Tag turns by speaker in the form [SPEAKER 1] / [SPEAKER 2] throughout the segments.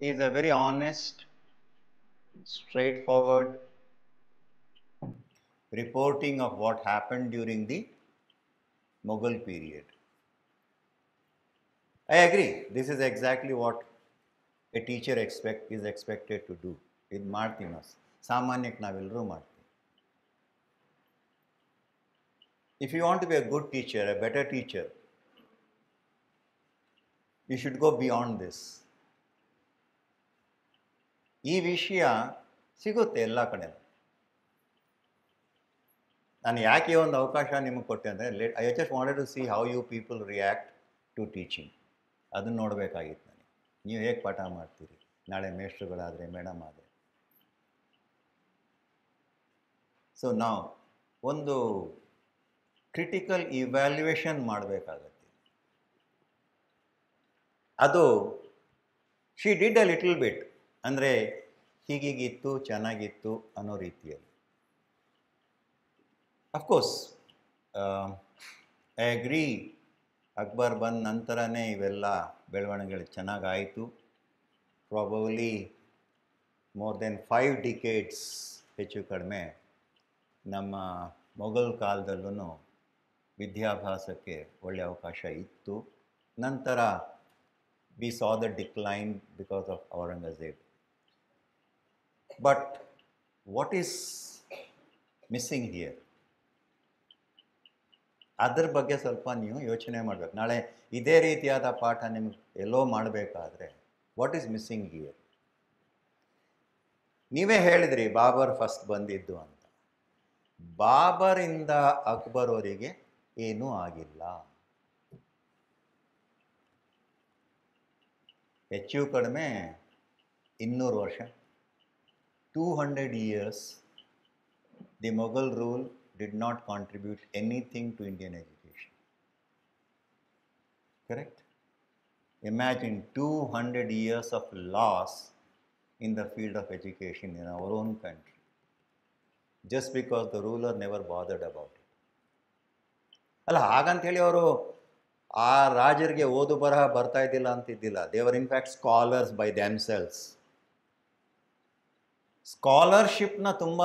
[SPEAKER 1] is a very honest, straightforward reporting of what happened during the Mughal period. I agree. This is exactly what a teacher is expected to do. ಇದು ಮಾಡ್ತೀವಿ ನಾವು ಸಾಮಾನ್ಯಕ್ಕೆ ನಾವೆಲ್ಲರೂ ಮಾಡ್ತೀವಿ. If you want to be a good teacher, a better teacher, you should go beyond this. ಈ ವಿಷಯ ಸಿಗುತ್ತೆ ಎಲ್ಲ ಕಡೆ. ನಾನು ಯಾಕೆ ಒಂದು ಅವಕಾಶ ನಿಮಗೆ ಕೊಟ್ಟೆ ಅಂದರೆ I just wanted to see how you people react to teaching. ಅದನ್ನು ನೋಡಬೇಕಾಗಿತ್ತು ನನಗೆ. ನೀವು ಹೇಗೆ ಪಾಠ ಮಾಡ್ತೀರಿ, ನಾಳೆ ಮೇಷ್ಟ್ರುಗಳಾದರೆ, ಮೇಡಮ್ ಆದರೆ. ಸೊ ನಾವು ಒಂದು ಕ್ರಿಟಿಕಲ್ ಇವ್ಯಾಲ್ಯುಯೇಷನ್ ಮಾಡಬೇಕಾಗತ್ತೆ. ಅದು she did a little bit, ಅಂದರೆ ಹೀಗೀಗಿತ್ತು, ಚೆನ್ನಾಗಿತ್ತು ಅನ್ನೋ ರೀತಿಯಲ್ಲಿ. ಅಫ್ಕೋರ್ಸ್ ಐ ಅಗ್ರಿ, ಅಕ್ಬರ್ ಬಂದ ನಂತರನೇ ಇವೆಲ್ಲ ಬೆಳವಣಿಗೆಗಳು ಚೆನ್ನಾಗಾಯಿತು. ಪ್ರಾಬಬ್ಲಿ ಮೋರ್ ದೆನ್ 5 ಡಿಕೇಡ್ಸ್ ಹೆಚ್ಚು ಕಡಿಮೆ ನಮ್ಮ ಮೊಘಲ್ ಕಾಲದಲ್ಲೂ ವಿದ್ಯಾಭ್ಯಾಸಕ್ಕೆ ಒಳ್ಳೆಯ ಅವಕಾಶ ಇತ್ತು. ನಂತರ we saw the decline because of Aurangzeb. But what is missing here, ಅದ್ರ ಬಗ್ಗೆ ಸ್ವಲ್ಪ ನೀವು ಯೋಚನೆ ಮಾಡಬೇಕು. ನಾಳೆ ಇದೇ ರೀತಿಯಾದ ಪಾಠ ನಿಮಗೆ ಎಲ್ಲೋ ಮಾಡಬೇಕಾದ್ರೆ ವಾಟ್ ಈಸ್ ಮಿಸ್ಸಿಂಗ್ ಹಿಯರ್? ನೀವೇ ಹೇಳಿದ್ರಿ ಬಾಬರ್ ಫಸ್ಟ್ ಬಂದಿದ್ದು ಅಂತ. ಬಾಬರಿಂದ ಅಕ್ಬರ್ ಅವರಿಗೆ ಏನೂ ಆಗಿಲ್ಲ. ಹೆಚ್ಚು ಕಡಿಮೆ 200 ವರ್ಷ, 200 years, the Mughal rule did not contribute anything to Indian education. Correct? Imagine 200 years of loss in the field of education in our own country, just because the ruler never bothered about it. ಅಲ್ಲ, ಹಾಗಂತೇಳಿ ಅವರು ಆ ರಾಜರಿಗೆ ಓದು ಬರಹ ಬರ್ತಾ ಇದ್ದಿಲ್ಲ ಅಂತಿದ್ದಿಲ್ಲ. They were in fact scholars by themselves. ಸ್ಕಾಲರ್ಶಿಪ್ನ ತುಂಬ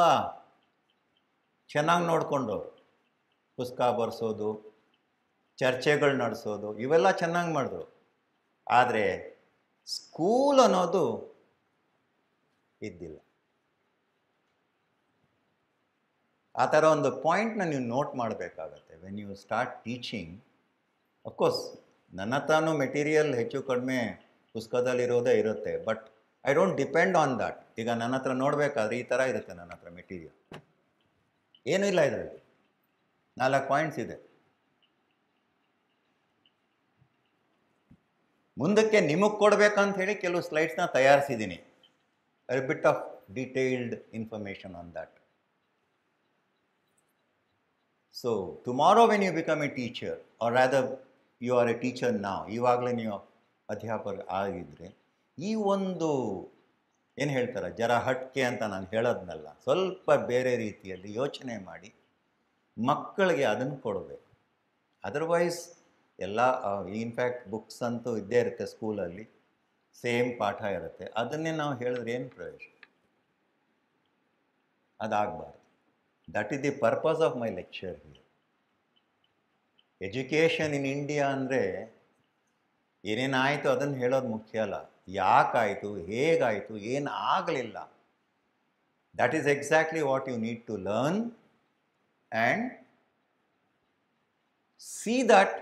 [SPEAKER 1] ಚೆನ್ನಾಗಿ ನೋಡ್ಕೊಂಡವ್ರು. ಪುಸ್ತಕ ಬರೆಸೋದು, ಚರ್ಚೆಗಳು ನಡೆಸೋದು, ಇವೆಲ್ಲ ಚೆನ್ನಾಗಿ ಮಾಡಿದ್ರು. ಆದರೆ ಸ್ಕೂಲ್ ಅನ್ನೋದು ಇದ್ದಿಲ್ಲ. ಆ ಥರ ಒಂದು ಪಾಯಿಂಟ್ನ ನೀವು ನೋಟ್ ಮಾಡಬೇಕಾಗತ್ತೆ when you start teaching. Of course ನನ್ನ ಹತ್ರನೂ ಮೆಟೀರಿಯಲ್ ಹೆಚ್ಚು ಕಡಿಮೆ ಪುಸ್ತಕದಲ್ಲಿರೋದೇ ಇರುತ್ತೆ. But I don't depend on that. ಈಗ ನನ್ನ ಹತ್ರ ನೋಡಬೇಕಾದ್ರೆ ಈ ಥರ ಇರುತ್ತೆ ನನ್ನ ಹತ್ರ ಮೆಟೀರಿಯಲ್. ಏನೂ ಇಲ್ಲ ಇದರಲ್ಲಿ. 4 ಪಾಯಿಂಟ್ಸ್ ಇದೆ. ಮುಂದಕ್ಕೆ ನಿಮಗೆ ಕೊಡಬೇಕಂತ ಹೇಳಿ ಕೆಲವು ಸ್ಲೈಡ್ಸ್ನ ತಯಾರಿಸಿದ್ದೀನಿ. a bit of detailed information on that. So tomorrow when you become a teacher, or rather you are a teacher now, ಇವಾಗಲೇ ನೀವು ಅಧ್ಯಾಪಕ ಆಗಿದ್ರೆ, ಈ ಒಂದು ಏನು ಹೇಳ್ತಾರೆ ಜರ ಹಟ್ಕೆ ಅಂತ ನಾನು ಹೇಳೋದ್ನಲ್ಲ, ಸ್ವಲ್ಪ ಬೇರೆ ರೀತಿಯಲ್ಲಿ ಯೋಚನೆ ಮಾಡಿ ಮಕ್ಕಳಿಗೆ ಅದನ್ನು ಕೊಡಬೇಕು. ಅದರ್ವೈಸ್ ಎಲ್ಲ ಇನ್ಫ್ಯಾಕ್ಟ್ ಬುಕ್ಸ್ ಅಂತೂ ಇದ್ದೇ ಇರುತ್ತೆ ಸ್ಕೂಲಲ್ಲಿ, ಸೇಮ್ ಪಾಠ ಇರುತ್ತೆ. ಅದನ್ನೇ ನಾವು ಹೇಳಿದ್ರೆ ಏನು ಪ್ರಯೋಜನ? ಅದಾಗಬಾರ್ದು. That is the purpose of my lecture here. Education in India ಅಂದರೆ ಏನೇನಾಯಿತು ಅದನ್ನು ಹೇಳೋದು ಮುಖ್ಯ ಅಲ್ಲ, ಯಾಕಾಯಿತು, ಹೇಗಾಯಿತು, ಏನು ಆಗಲಿಲ್ಲ. That is exactly what you need to learn and see that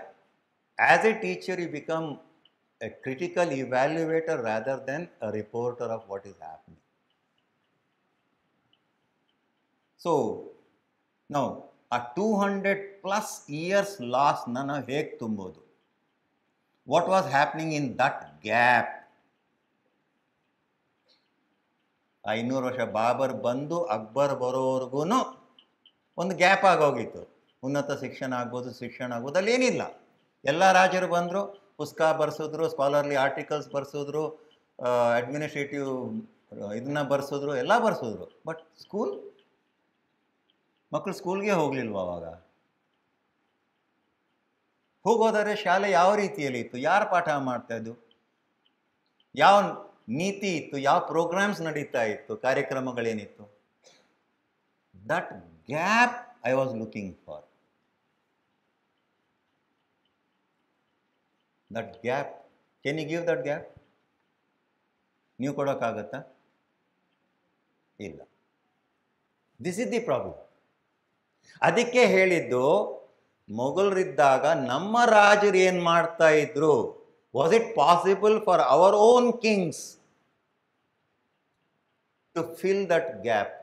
[SPEAKER 1] as a teacher you become a critical evaluator rather than a reporter of what is happening. So now a 200 plus years loss nana hege tumbodu? What was happening in that gap? 500 ವರ್ಷ ಬಾಬರ್ ಬಂದು ಅಕ್ಬರ್ ಬರೋವರೆಗೂ ಒಂದು gap ಆಗೋಗಿತ್ತು. ಉನ್ನತ ಶಿಕ್ಷಣ ಆಗ್ಬೋದು, ಶಿಕ್ಷಣ ಆಗ್ಬೋದು, ಅಲ್ಲೇನಿಲ್ಲ. ಎಲ್ಲ ರಾಜರು ಬಂದರು, ಪುಸ್ತಕ ಬರೆಸಿದ್ರು, ಸ್ಕಾಲರ್ಲಿ ಆರ್ಟಿಕಲ್ಸ್ ಬರೆಸಿದ್ರು, ಅಡ್ಮಿನಿಸ್ಟ್ರೇಟಿವ್ ಇದನ್ನ ಬರೆಸಿದ್ರು, ಎಲ್ಲ ಬರೆಸಿದ್ರು. ಬಟ್ ಸ್ಕೂಲ್, ಮಕ್ಕಳು ಸ್ಕೂಲ್ಗೆ ಹೋಗಲಿಲ್ವ ಅವಾಗ? ಹೋಗೋದಾದ್ರೆ ಶಾಲೆ ಯಾವ ರೀತಿಯಲ್ಲಿ ಇತ್ತು, ಯಾರು ಪಾಠ ಮಾಡ್ತಾಯಿದ್ದು, ಯಾವ ನೀತಿ ಇತ್ತು, ಯಾವ ಪ್ರೋಗ್ರಾಮ್ಸ್ ನಡೀತಾ ಇತ್ತು, ಕಾರ್ಯಕ್ರಮಗಳೇನಿತ್ತು. That gap I was looking for. That gap, can you give that gap? ನೀವು ಕೊಡೋಕ್ಕಾಗತ್ತಾ? ಇಲ್ಲ. This is the problem. ಅದಕ್ಕೆ ಹೇಳಿದ್ದು, ಮೊಘಲರಿದ್ದಾಗ ನಮ್ಮ ರಾಜರು ಏನು ಮಾಡ್ತಾ ಇದ್ರು, was it possible for our own kings to fill that gap?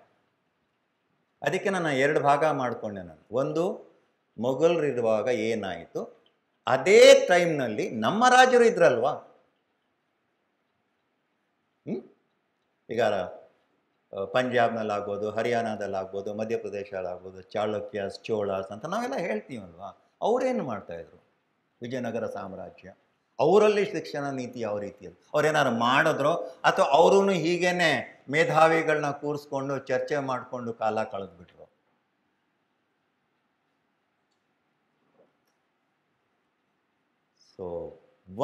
[SPEAKER 1] ಅದಕ್ಕೆ ನಾನು 2 ಭಾಗ ಮಾಡಿಕೊಂಡೆ. ನಾನು ಒಂದು, ಮೊಘಲರಿರುವಾಗ ಏನಾಯಿತು, ಅದೇ ಟೈಮ್ನಲ್ಲಿ ನಮ್ಮ ರಾಜರು ಇದ್ರಲ್ವಾ. ಈಗ ಪಂಜಾಬ್ನಲ್ಲಾಗ್ಬೋದು, ಹರಿಯಾಣದಲ್ಲಾಗ್ಬೋದು, ಮಧ್ಯಪ್ರದೇಶದಲ್ಲಾಗ್ಬೋದು, ಚಾಳುಕ್ಯಾಸ್, ಚೋಳಾಸ್ ಅಂತ ನಾವೆಲ್ಲ ಹೇಳ್ತೀವಲ್ವಾ. ಅವರೇನು ಮಾಡ್ತಾಯಿದ್ರು? ವಿಜಯನಗರ ಸಾಮ್ರಾಜ್ಯ, ಅವರಲ್ಲಿ ಶಿಕ್ಷಣ ನೀತಿ ಯಾವ ರೀತಿಯಲ್ಲಿ, ಅವ್ರೇನಾದ್ರು ಮಾಡಿದ್ರೋ ಅಥವಾ ಅವರೂ ಹೀಗೇನೆ ಮೇಧಾವಿಗಳನ್ನ ಕೂರಿಸ್ಕೊಂಡು ಚರ್ಚೆ ಮಾಡಿಕೊಂಡು ಕಾಲ ಕಳೆದ್ಬಿಟ್ರು? ಸೊ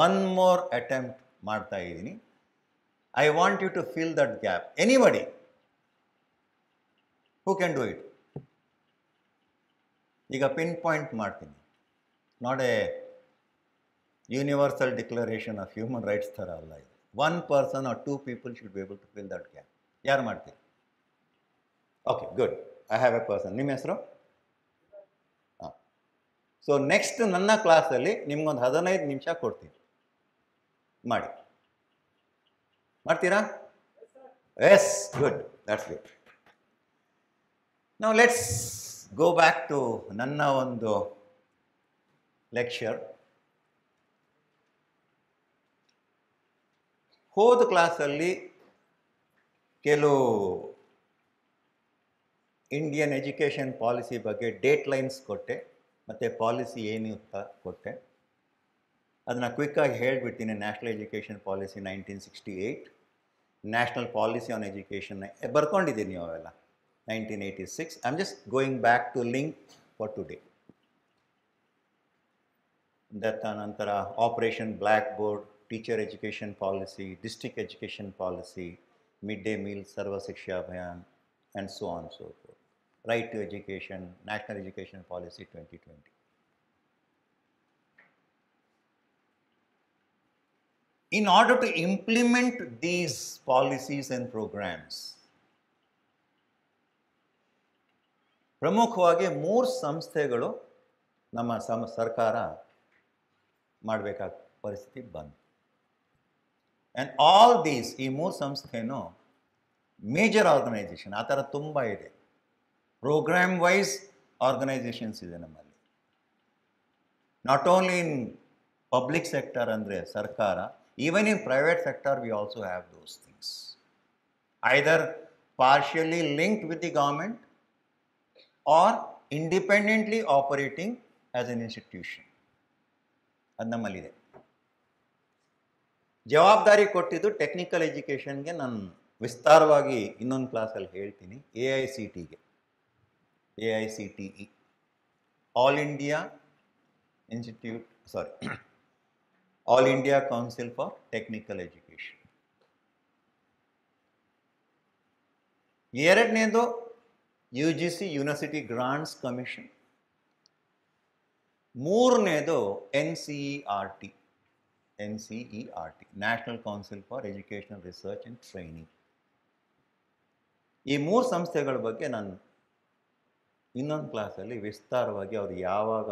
[SPEAKER 1] ಒನ್ ಮೋರ್ ಅಟೆಂಪ್ಟ್ ಮಾಡ್ತಾ ಇದ್ದೀನಿ. I want you to fill that gap. Anybody who can do it. ಈಗ ಪಿನ್ ಪಾಯಿಂಟ್ ಮಾಡ್ತೀನಿ. Not a Universal Declaration of Human Rights ಥರ ಅಲ್ಲ ಇದು. 1 person or 2 people should be able to fill that gap. ಯಾರು ಮಾಡ್ತೀರಿ? Okay, good. I have A person. ನಿಮ್ಮ ಹೆಸರು? ಹಾಂ. ಸೊ ನೆಕ್ಸ್ಟ್ ನನ್ನ ಕ್ಲಾಸಲ್ಲಿ ನಿಮ್ಗೊಂದು 15 ನಿಮಿಷ ಕೊಡ್ತೀನಿ, ಮಾಡಿ. ಮಾಡ್ತೀರಾ? Yes, good, that's good. Now let's go back to ನನ್ನ ಒಂದು ಲೆಕ್ಚರ್. ಹೋದ ಕ್ಲಾಸಲ್ಲಿ ಕೆಲವು ಇಂಡಿಯನ್ ಎಜುಕೇಷನ್ ಪಾಲಿಸಿ ಬಗ್ಗೆ ಡೇಟ್ ಲೈನ್ಸ್ ಕೊಟ್ಟೆ, ಮತ್ತು ಪಾಲಿಸಿ ಏನು ಅಂತ ಕೊಟ್ಟೆ. ಅದನ್ನು ಕ್ವಿಕ್ಕಾಗಿ ಹೇಳಿಬಿಡ್ತೀನಿ. National education policy 1968, national policy on education ಬರ್ಕೊಂಡಿದ್ದೀನಿ ನೀವು ಅವೆಲ್ಲ 1986. I am just going back to link for today. ನಂತರ operation blackboard, teacher education policy, district education policy, mid day meal, Sarva Shiksha Abhiyan, and so on so forth. Right to education, national education policy 2020. In order to implement these policies and programs, ಪ್ರಮುಖವಾಗಿ 3 ಸಂಸ್ಥೆಗಳು ನಮ್ಮ ಸರ್ಕಾರ ಮಾಡಬೇಕಾದ ಪರಿಸ್ಥಿತಿ ಬಂತು. And all these, ಈ 3 ಸಂಸ್ಥೆನೂ major organisation. ಆ ಥರ ತುಂಬ ಇದೆ. ಪ್ರೋಗ್ರಾಮ್ ವೈಸ್ ಆರ್ಗನೈಸೇಷನ್ಸ್ ಇದೆ ನಮ್ಮಲ್ಲಿ. Not only in public sector ಅಂದರೆ ಸರ್ಕಾರ, even in private sector we also have those things, either partially linked with the government or independently operating as an institution. ಅದು ನಮ್ಮಲ್ಲಿದೆ. ಜವಾಬ್ದಾರಿ ಕೊಟ್ಟಿದ್ದು ಟೆಕ್ನಿಕಲ್ ಎಜುಕೇಷನ್ಗೆ. ನಾನು ವಿಸ್ತಾರವಾಗಿ ಇನ್ನೊಂದು ಕ್ಲಾಸಲ್ಲಿ ಹೇಳ್ತೀನಿ. AICTE, All India Institute, All India Council for Technical Education. ಎರಡನೇದು UGC, ಯೂನಿವರ್ಸಿಟಿ ಗ್ರಾಂಟ್ಸ್ ಕಮಿಷನ್. ಮೂರನೇದು NCERT, National Council for Educational Research and Training. ಈ 3 ಸಂಸ್ಥೆಗಳ ಬಗ್ಗೆ ನಾನು ಇನ್ನೊಂದು ಕ್ಲಾಸಲ್ಲಿ ವಿಸ್ತಾರವಾಗಿ ಅವ್ರು ಯಾವಾಗ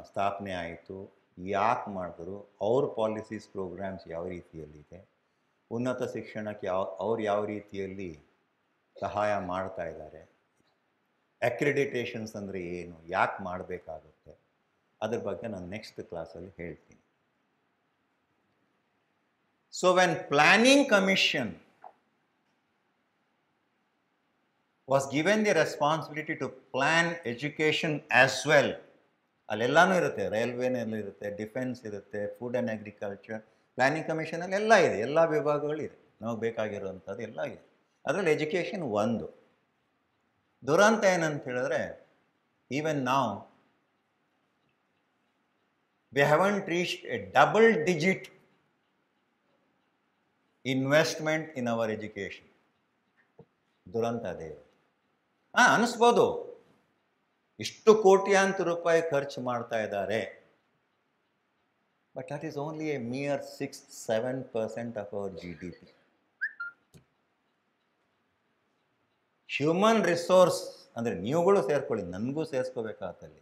[SPEAKER 1] ಸ್ಥಾಪನೆ ಆಯಿತು, ಯಾಕೆ ಮಾಡಿದ್ರು, ಅವ್ರ ಪಾಲಿಸೀಸ್ ಪ್ರೋಗ್ರಾಮ್ಸ್ ಯಾವ ರೀತಿಯಲ್ಲಿದೆ, ಉನ್ನತ ಶಿಕ್ಷಣಕ್ಕೆ ಅವ್ರು ಯಾವ ರೀತಿಯಲ್ಲಿ ಸಹಾಯ ಮಾಡ್ತಾ ಇದ್ದಾರೆ, ಅಕ್ರಿಡಿಟೇಷನ್ಸ್ ಅಂದರೆ ಏನು, ಯಾಕೆ ಮಾಡಬೇಕಾಗುತ್ತೆ, ಅದ್ರ ಬಗ್ಗೆ ನಾನು ನೆಕ್ಸ್ಟ್ ಕ್ಲಾಸಲ್ಲಿ ಹೇಳ್ತೀನಿ. So when planning commission was given the responsibility to plan education as well, ಅಲ್ಲೆಲ್ಲನೂ ಇರುತ್ತೆ. ರೈಲ್ವೇನಲ್ಲಿ ಇರುತ್ತೆ, ಡಿಫೆನ್ಸ್ ಇರುತ್ತೆ, ಫುಡ್ ಆ್ಯಂಡ್ ಅಗ್ರಿಕಲ್ಚರ್. ಪ್ಲಾನಿಂಗ್ ಕಮಿಷನಲ್ಲಿ ಎಲ್ಲ ಇದೆ, ಎಲ್ಲ ವಿಭಾಗಗಳಿದೆ, ನಮಗೆ ಬೇಕಾಗಿರುವಂಥದ್ದು ಎಲ್ಲ ಇದೆ. ಅದರಲ್ಲಿ ಎಜುಕೇಷನ್ ಒಂದು. ದುರಂತ ಏನಂತ ಹೇಳಿದ್ರೆ, ಈವನ್ ನಾವು we haven't reached a double digit investment in our education. ದುರಂತ ಅದೇ. ಅನಿಸ್ಬೋದು ಇಷ್ಟು ಕೋಟ್ಯಾಂತರ ರೂಪಾಯಿ ಖರ್ಚು ಮಾಡ್ತಾ ಇದ್ದಾರೆ, but that is only a mere 6-7% of our GDP. Human resource ಅಂದರೆ ನೀವುಗಳು ಸೇರ್ಕೊಳ್ಳಿ, ನನಗೂ ಸೇರಿಸ್ಕೋಬೇಕಾಗತ್ತಲ್ಲಿ.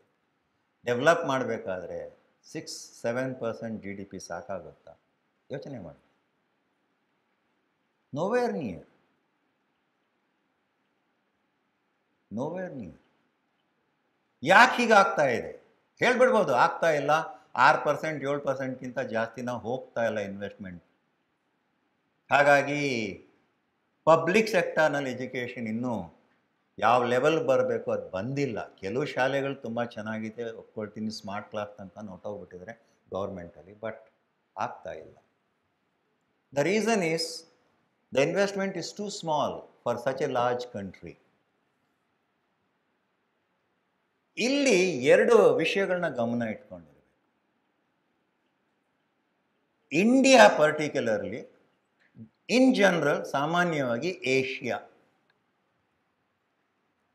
[SPEAKER 1] ಡೆವಲಪ್ ಮಾಡಬೇಕಾದ್ರೆ 6-7% GDP ಸಾಕಾಗುತ್ತಾ? ಯೋಚನೆ ಮಾಡಿ. Nowhere near. ಯಾಕೆ ಹೀಗಾಗ್ತಾ ಇದೆ? ಹೇಳ್ಬಿಡ್ಬೋದು, ಆಗ್ತಾ ಇಲ್ಲ, 6% 7%ಗಿಂತ ಜಾಸ್ತಿ ನಾವು ಹೋಗ್ತಾ ಇಲ್ಲ ಇನ್ವೆಸ್ಟ್ಮೆಂಟ್. ಹಾಗಾಗಿ ಪಬ್ಲಿಕ್ ಸೆಕ್ಟರ್ನಲ್ಲಿ ಎಜುಕೇಷನ್ ಇನ್ನೂ ಯಾವ ಲೆವೆಲ್ ಬರಬೇಕು ಅದು ಬಂದಿಲ್ಲ. ಕೆಲವು ಶಾಲೆಗಳು ತುಂಬ ಚೆನ್ನಾಗಿದೆ, ಒಪ್ಕೊಳ್ತೀನಿ, ಸ್ಮಾರ್ಟ್ ಕ್ಲಾಸ್ ತನಕ ಹೊರಟೋಗ್ಬಿಟ್ಟಿದ್ರೆ ಗೌರ್ಮೆಂಟಲ್ಲಿ, ಬಟ್ ಆಗ್ತಾ ಇಲ್ಲ. The reason is the investment is too small for such a large country. ಇಲ್ಲಿ ಎರಡು ವಿಷಯಗಳನ್ನ ಗಮನ ಇಟ್ಕೊಂಡಿರಬೇಕು. ಇಂಡಿಯಾ ಪರ್ಟಿಕ್ಯುಲರ್ಲಿ, ಇನ್ ಜನರಲ್, ಸಾಮಾನ್ಯವಾಗಿ ಏಷ್ಯಾ,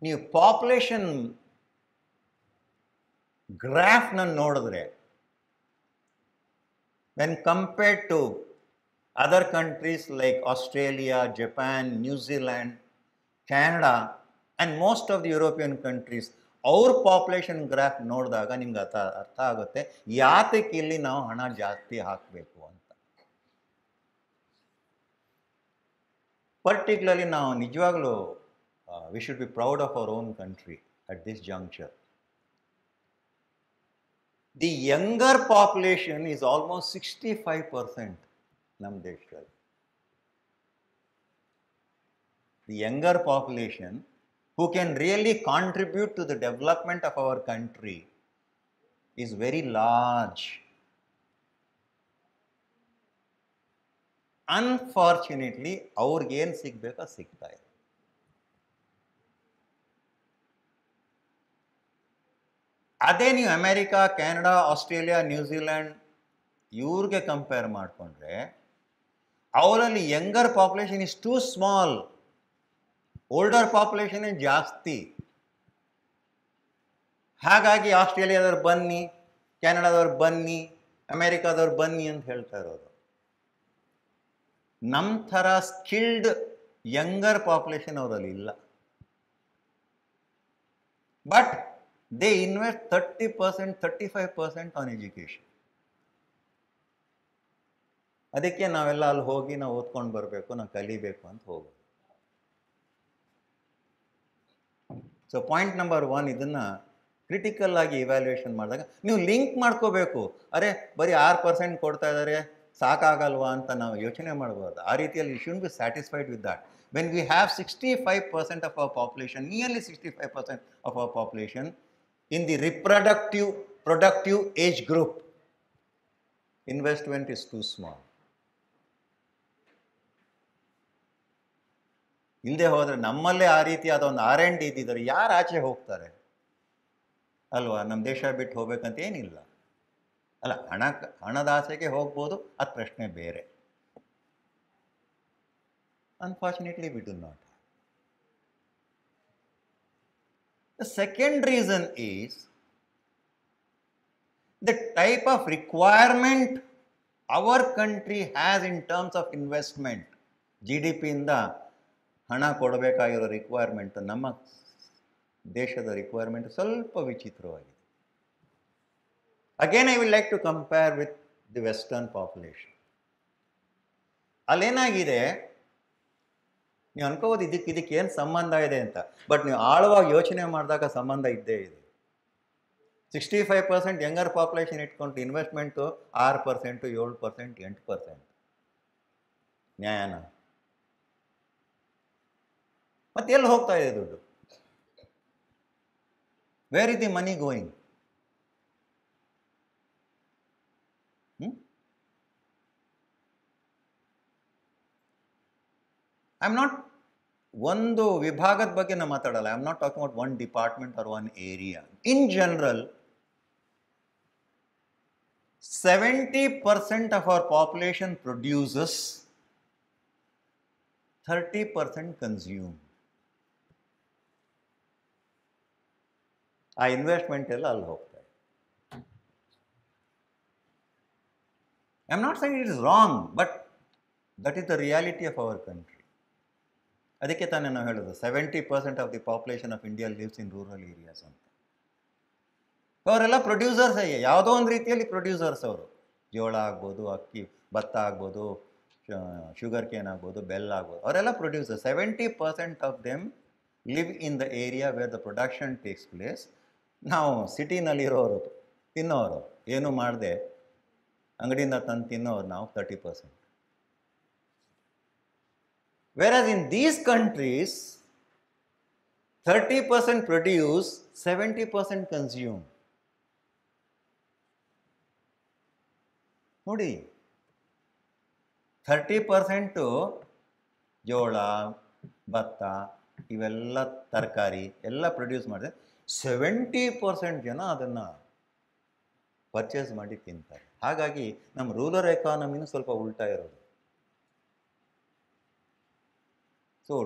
[SPEAKER 1] ನೀವು ಪಾಪ್ಯುಲೇಷನ್ ಗ್ರಾಫ್ನ ನೋಡಿದ್ರೆ, when compared to other countries like Australia, Japan, New Zealand, Canada and most of the European countries, ಅವ್ರ ಪಾಪ್ಯುಲೇಷನ್ ಗ್ರಾಫ್ ನೋಡಿದಾಗ ನಿಮ್ಗೆ ಅರ್ಥ ಆಗುತ್ತೆ ಯಾತಕ್ಕೆ ಇಲ್ಲಿ ನಾವು ಹಣ ಜಾಸ್ತಿ ಹಾಕಬೇಕು ಅಂತ. ಪರ್ಟಿಕ್ಯುಲರ್ಲಿ ನಾವು ನಿಜವಾಗ್ಲೂ we should be proud of our own country at this juncture. The younger population is almost 65% ನಮ್ಮ ದೇಶದಲ್ಲಿ. The younger population who can really contribute to the development of our country is very large. Unfortunately, ಅವ್ರಿಗೆ ಏನು ಸಿಗಬೇಕೋ ಸಿಗ್ತಾ ಇದೆ. ಅದೇ ನೀವು America, Canada, Australia, New Zealand ಇವ್ರಿಗೆ compare ಮಾಡಿಕೊಂಡ್ರೆ ಅವರಲ್ಲಿ younger population is too small, older population ಜಾಸ್ತಿ. ಹಾಗಾಗಿ ಆಸ್ಟ್ರೇಲಿಯಾದವ್ರು ಬನ್ನಿ, ಕೆನಡಾದವ್ರು ಬನ್ನಿ, ಅಮೆರಿಕಾದವ್ರು ಬನ್ನಿ ಅಂತ ಹೇಳ್ತಾ ಇರೋದು. ನಮ್ಮ ಥರ ಸ್ಕಿಲ್ಡ್ ಯಂಗರ್ ಪಾಪ್ಯುಲೇಷನ್ ಅವರಲ್ಲಿ ಇಲ್ಲ. But they invest 30%, 35% on education. ಅದಕ್ಕೆ ನಾವೆಲ್ಲ ಅಲ್ಲಿ ಹೋಗಿ ನಾವು ಓದ್ಕೊಂಡು ಬರಬೇಕು, ನಾವು ಕಲಿಬೇಕು ಅಂತ ಹೋಗೋದು. ಸೊ ಪಾಯಿಂಟ್ ನಂಬರ್ 1, ಇದನ್ನು ಕ್ರಿಟಿಕಲ್ ಆಗಿ ಇವ್ಯಾಲ್ಯೂಯೇಷನ್ ಮಾಡಿದಾಗ ನೀವು ಲಿಂಕ್ ಮಾಡ್ಕೋಬೇಕು. ಅರೆ ಬರೀ 6% ಕೊಡ್ತಾ ಇದ್ದಾರೆ, ಸಾಕಾಗಲ್ವಾ ಅಂತ ನಾವು ಯೋಚನೆ ಮಾಡಬಾರ್ದು. ಆ ರೀತಿಯಲ್ಲಿ you should be satisfied with that. When we have 65% of our population, nearly 65% of our population in the productive age group, investment is too small. ಇಲ್ಲದೆ ಹೋದರೆ ನಮ್ಮಲ್ಲೇ ಆ ರೀತಿಯಾದ ಒಂದು R&D ಇದ್ದಿದ್ದಾರೆ ಯಾರು ಆಚೆ ಹೋಗ್ತಾರೆ ಅಲ್ವಾ? ನಮ್ಮ ದೇಶ ಬಿಟ್ಟು ಹೋಗ್ಬೇಕಂತ ಏನಿಲ್ಲ ಅಲ್ಲ, ಹಣದ ಆಸೆಗೆ ಹೋಗ್ಬೋದು, ಅದು ಪ್ರಶ್ನೆ ಬೇರೆ. Unfortunately we do not. The second reason is the type of requirement our country has in terms of investment. GDP ಇಂದ ಹಣ ಕೊಡಬೇಕಾಗಿರೋ ರಿಕ್ವೈರ್ಮೆಂಟ್, ನಮ್ಮ ದೇಶದ ರಿಕ್ವೈರ್ಮೆಂಟ್ ಸ್ವಲ್ಪ ವಿಚಿತ್ರವಾಗಿದೆ. Again, I will like to compare with the Western population. ಅಲ್ಲೇನಾಗಿದೆ, ನೀವು ಅನ್ಕೋಬೋದು ಇದಕ್ಕೆ ಏನು ಸಂಬಂಧ ಇದೆ ಅಂತ, ಬಟ್ ನೀವು ಆಳವಾಗಿ ಯೋಚನೆ ಮಾಡಿದಾಗ ಸಂಬಂಧ ಇದ್ದೇ ಇದೆ. 65% ಯಂಗರ್ ಪಾಪ್ಯುಲೇಷನ್ ಇಟ್ಕೊಂಡು ಇನ್ವೆಸ್ಟ್ಮೆಂಟು 6%, 7%, 8%. ನ್ಯಾಯನ? ಮತ್ತೆ ಎಲ್ಲಿ ಹೋಗ್ತಾ ಇದೆ ದುಡ್ಡು? Where is the money going? I am not ಒಂದು ವಿಭಾಗದ ಬಗ್ಗೆ ನಾನು ಮಾತಾಡಲ್ಲ. I am not talking about one department or one area. In general 70% of our population produces 30% consume. ಆ ಇನ್ವೆಸ್ಟ್ಮೆಂಟ್ ಎಲ್ಲ ಅಲ್ಲಿ ಹೋಗ್ತಾ ಇದೆ. I am not saying it is wrong, but that is the reality of our country. ಅದಕ್ಕೆ ತಾನೇ ನಾವು ಹೇಳೋದು 70% of the population of India lives in rural areas ಅಂತ. ಅವರೆಲ್ಲ ಪ್ರೊಡ್ಯೂಸರ್ಸ್, ಯಾವುದೋ ಒಂದು ರೀತಿಯಲ್ಲಿ ಪ್ರೊಡ್ಯೂಸರ್ಸ್ ಅವರು. ಜೋಳ ಆಗ್ಬೋದು, ಅಕ್ಕಿ, ಭತ್ತ ಆಗ್ಬೋದು, ಶುಗರ್ ಕೇನ್ ಆಗ್ಬೋದು, ಬೆಲ್ಲ ಆಗ್ಬೋದು, ಅವರೆಲ್ಲ producer. 70% of them live in the area where the production takes place. ನಾವು ಸಿಟಿನಲ್ಲಿರೋರು, ತಿನ್ನೋರು, ಏನು ಮಾಡದೆ ಅಂಗಡಿಯಿಂದ ತಂದು ತಿನ್ನೋರು ನಾವು 30%. Whereas in these countries, 30% produce, 70% consume. ನೋಡಿ, 30% ಜೋಳ, ಭತ್ತ, ಇವೆಲ್ಲ ತರಕಾರಿ ಎಲ್ಲ ಪ್ರೊಡ್ಯೂಸ್ ಮಾಡಿದ್ರೆ 70% ಜನ ಅದನ್ನು ಪರ್ಚೇಸ್ ಮಾಡಿ ತಿಂತಾರೆ. ಹಾಗಾಗಿ ನಮ್ಮ ರೂರಲ್ ಎಕಾನಮಿನೂ ಸ್ವಲ್ಪ ಉಲ್ಟಾ ಇರೋದು. So,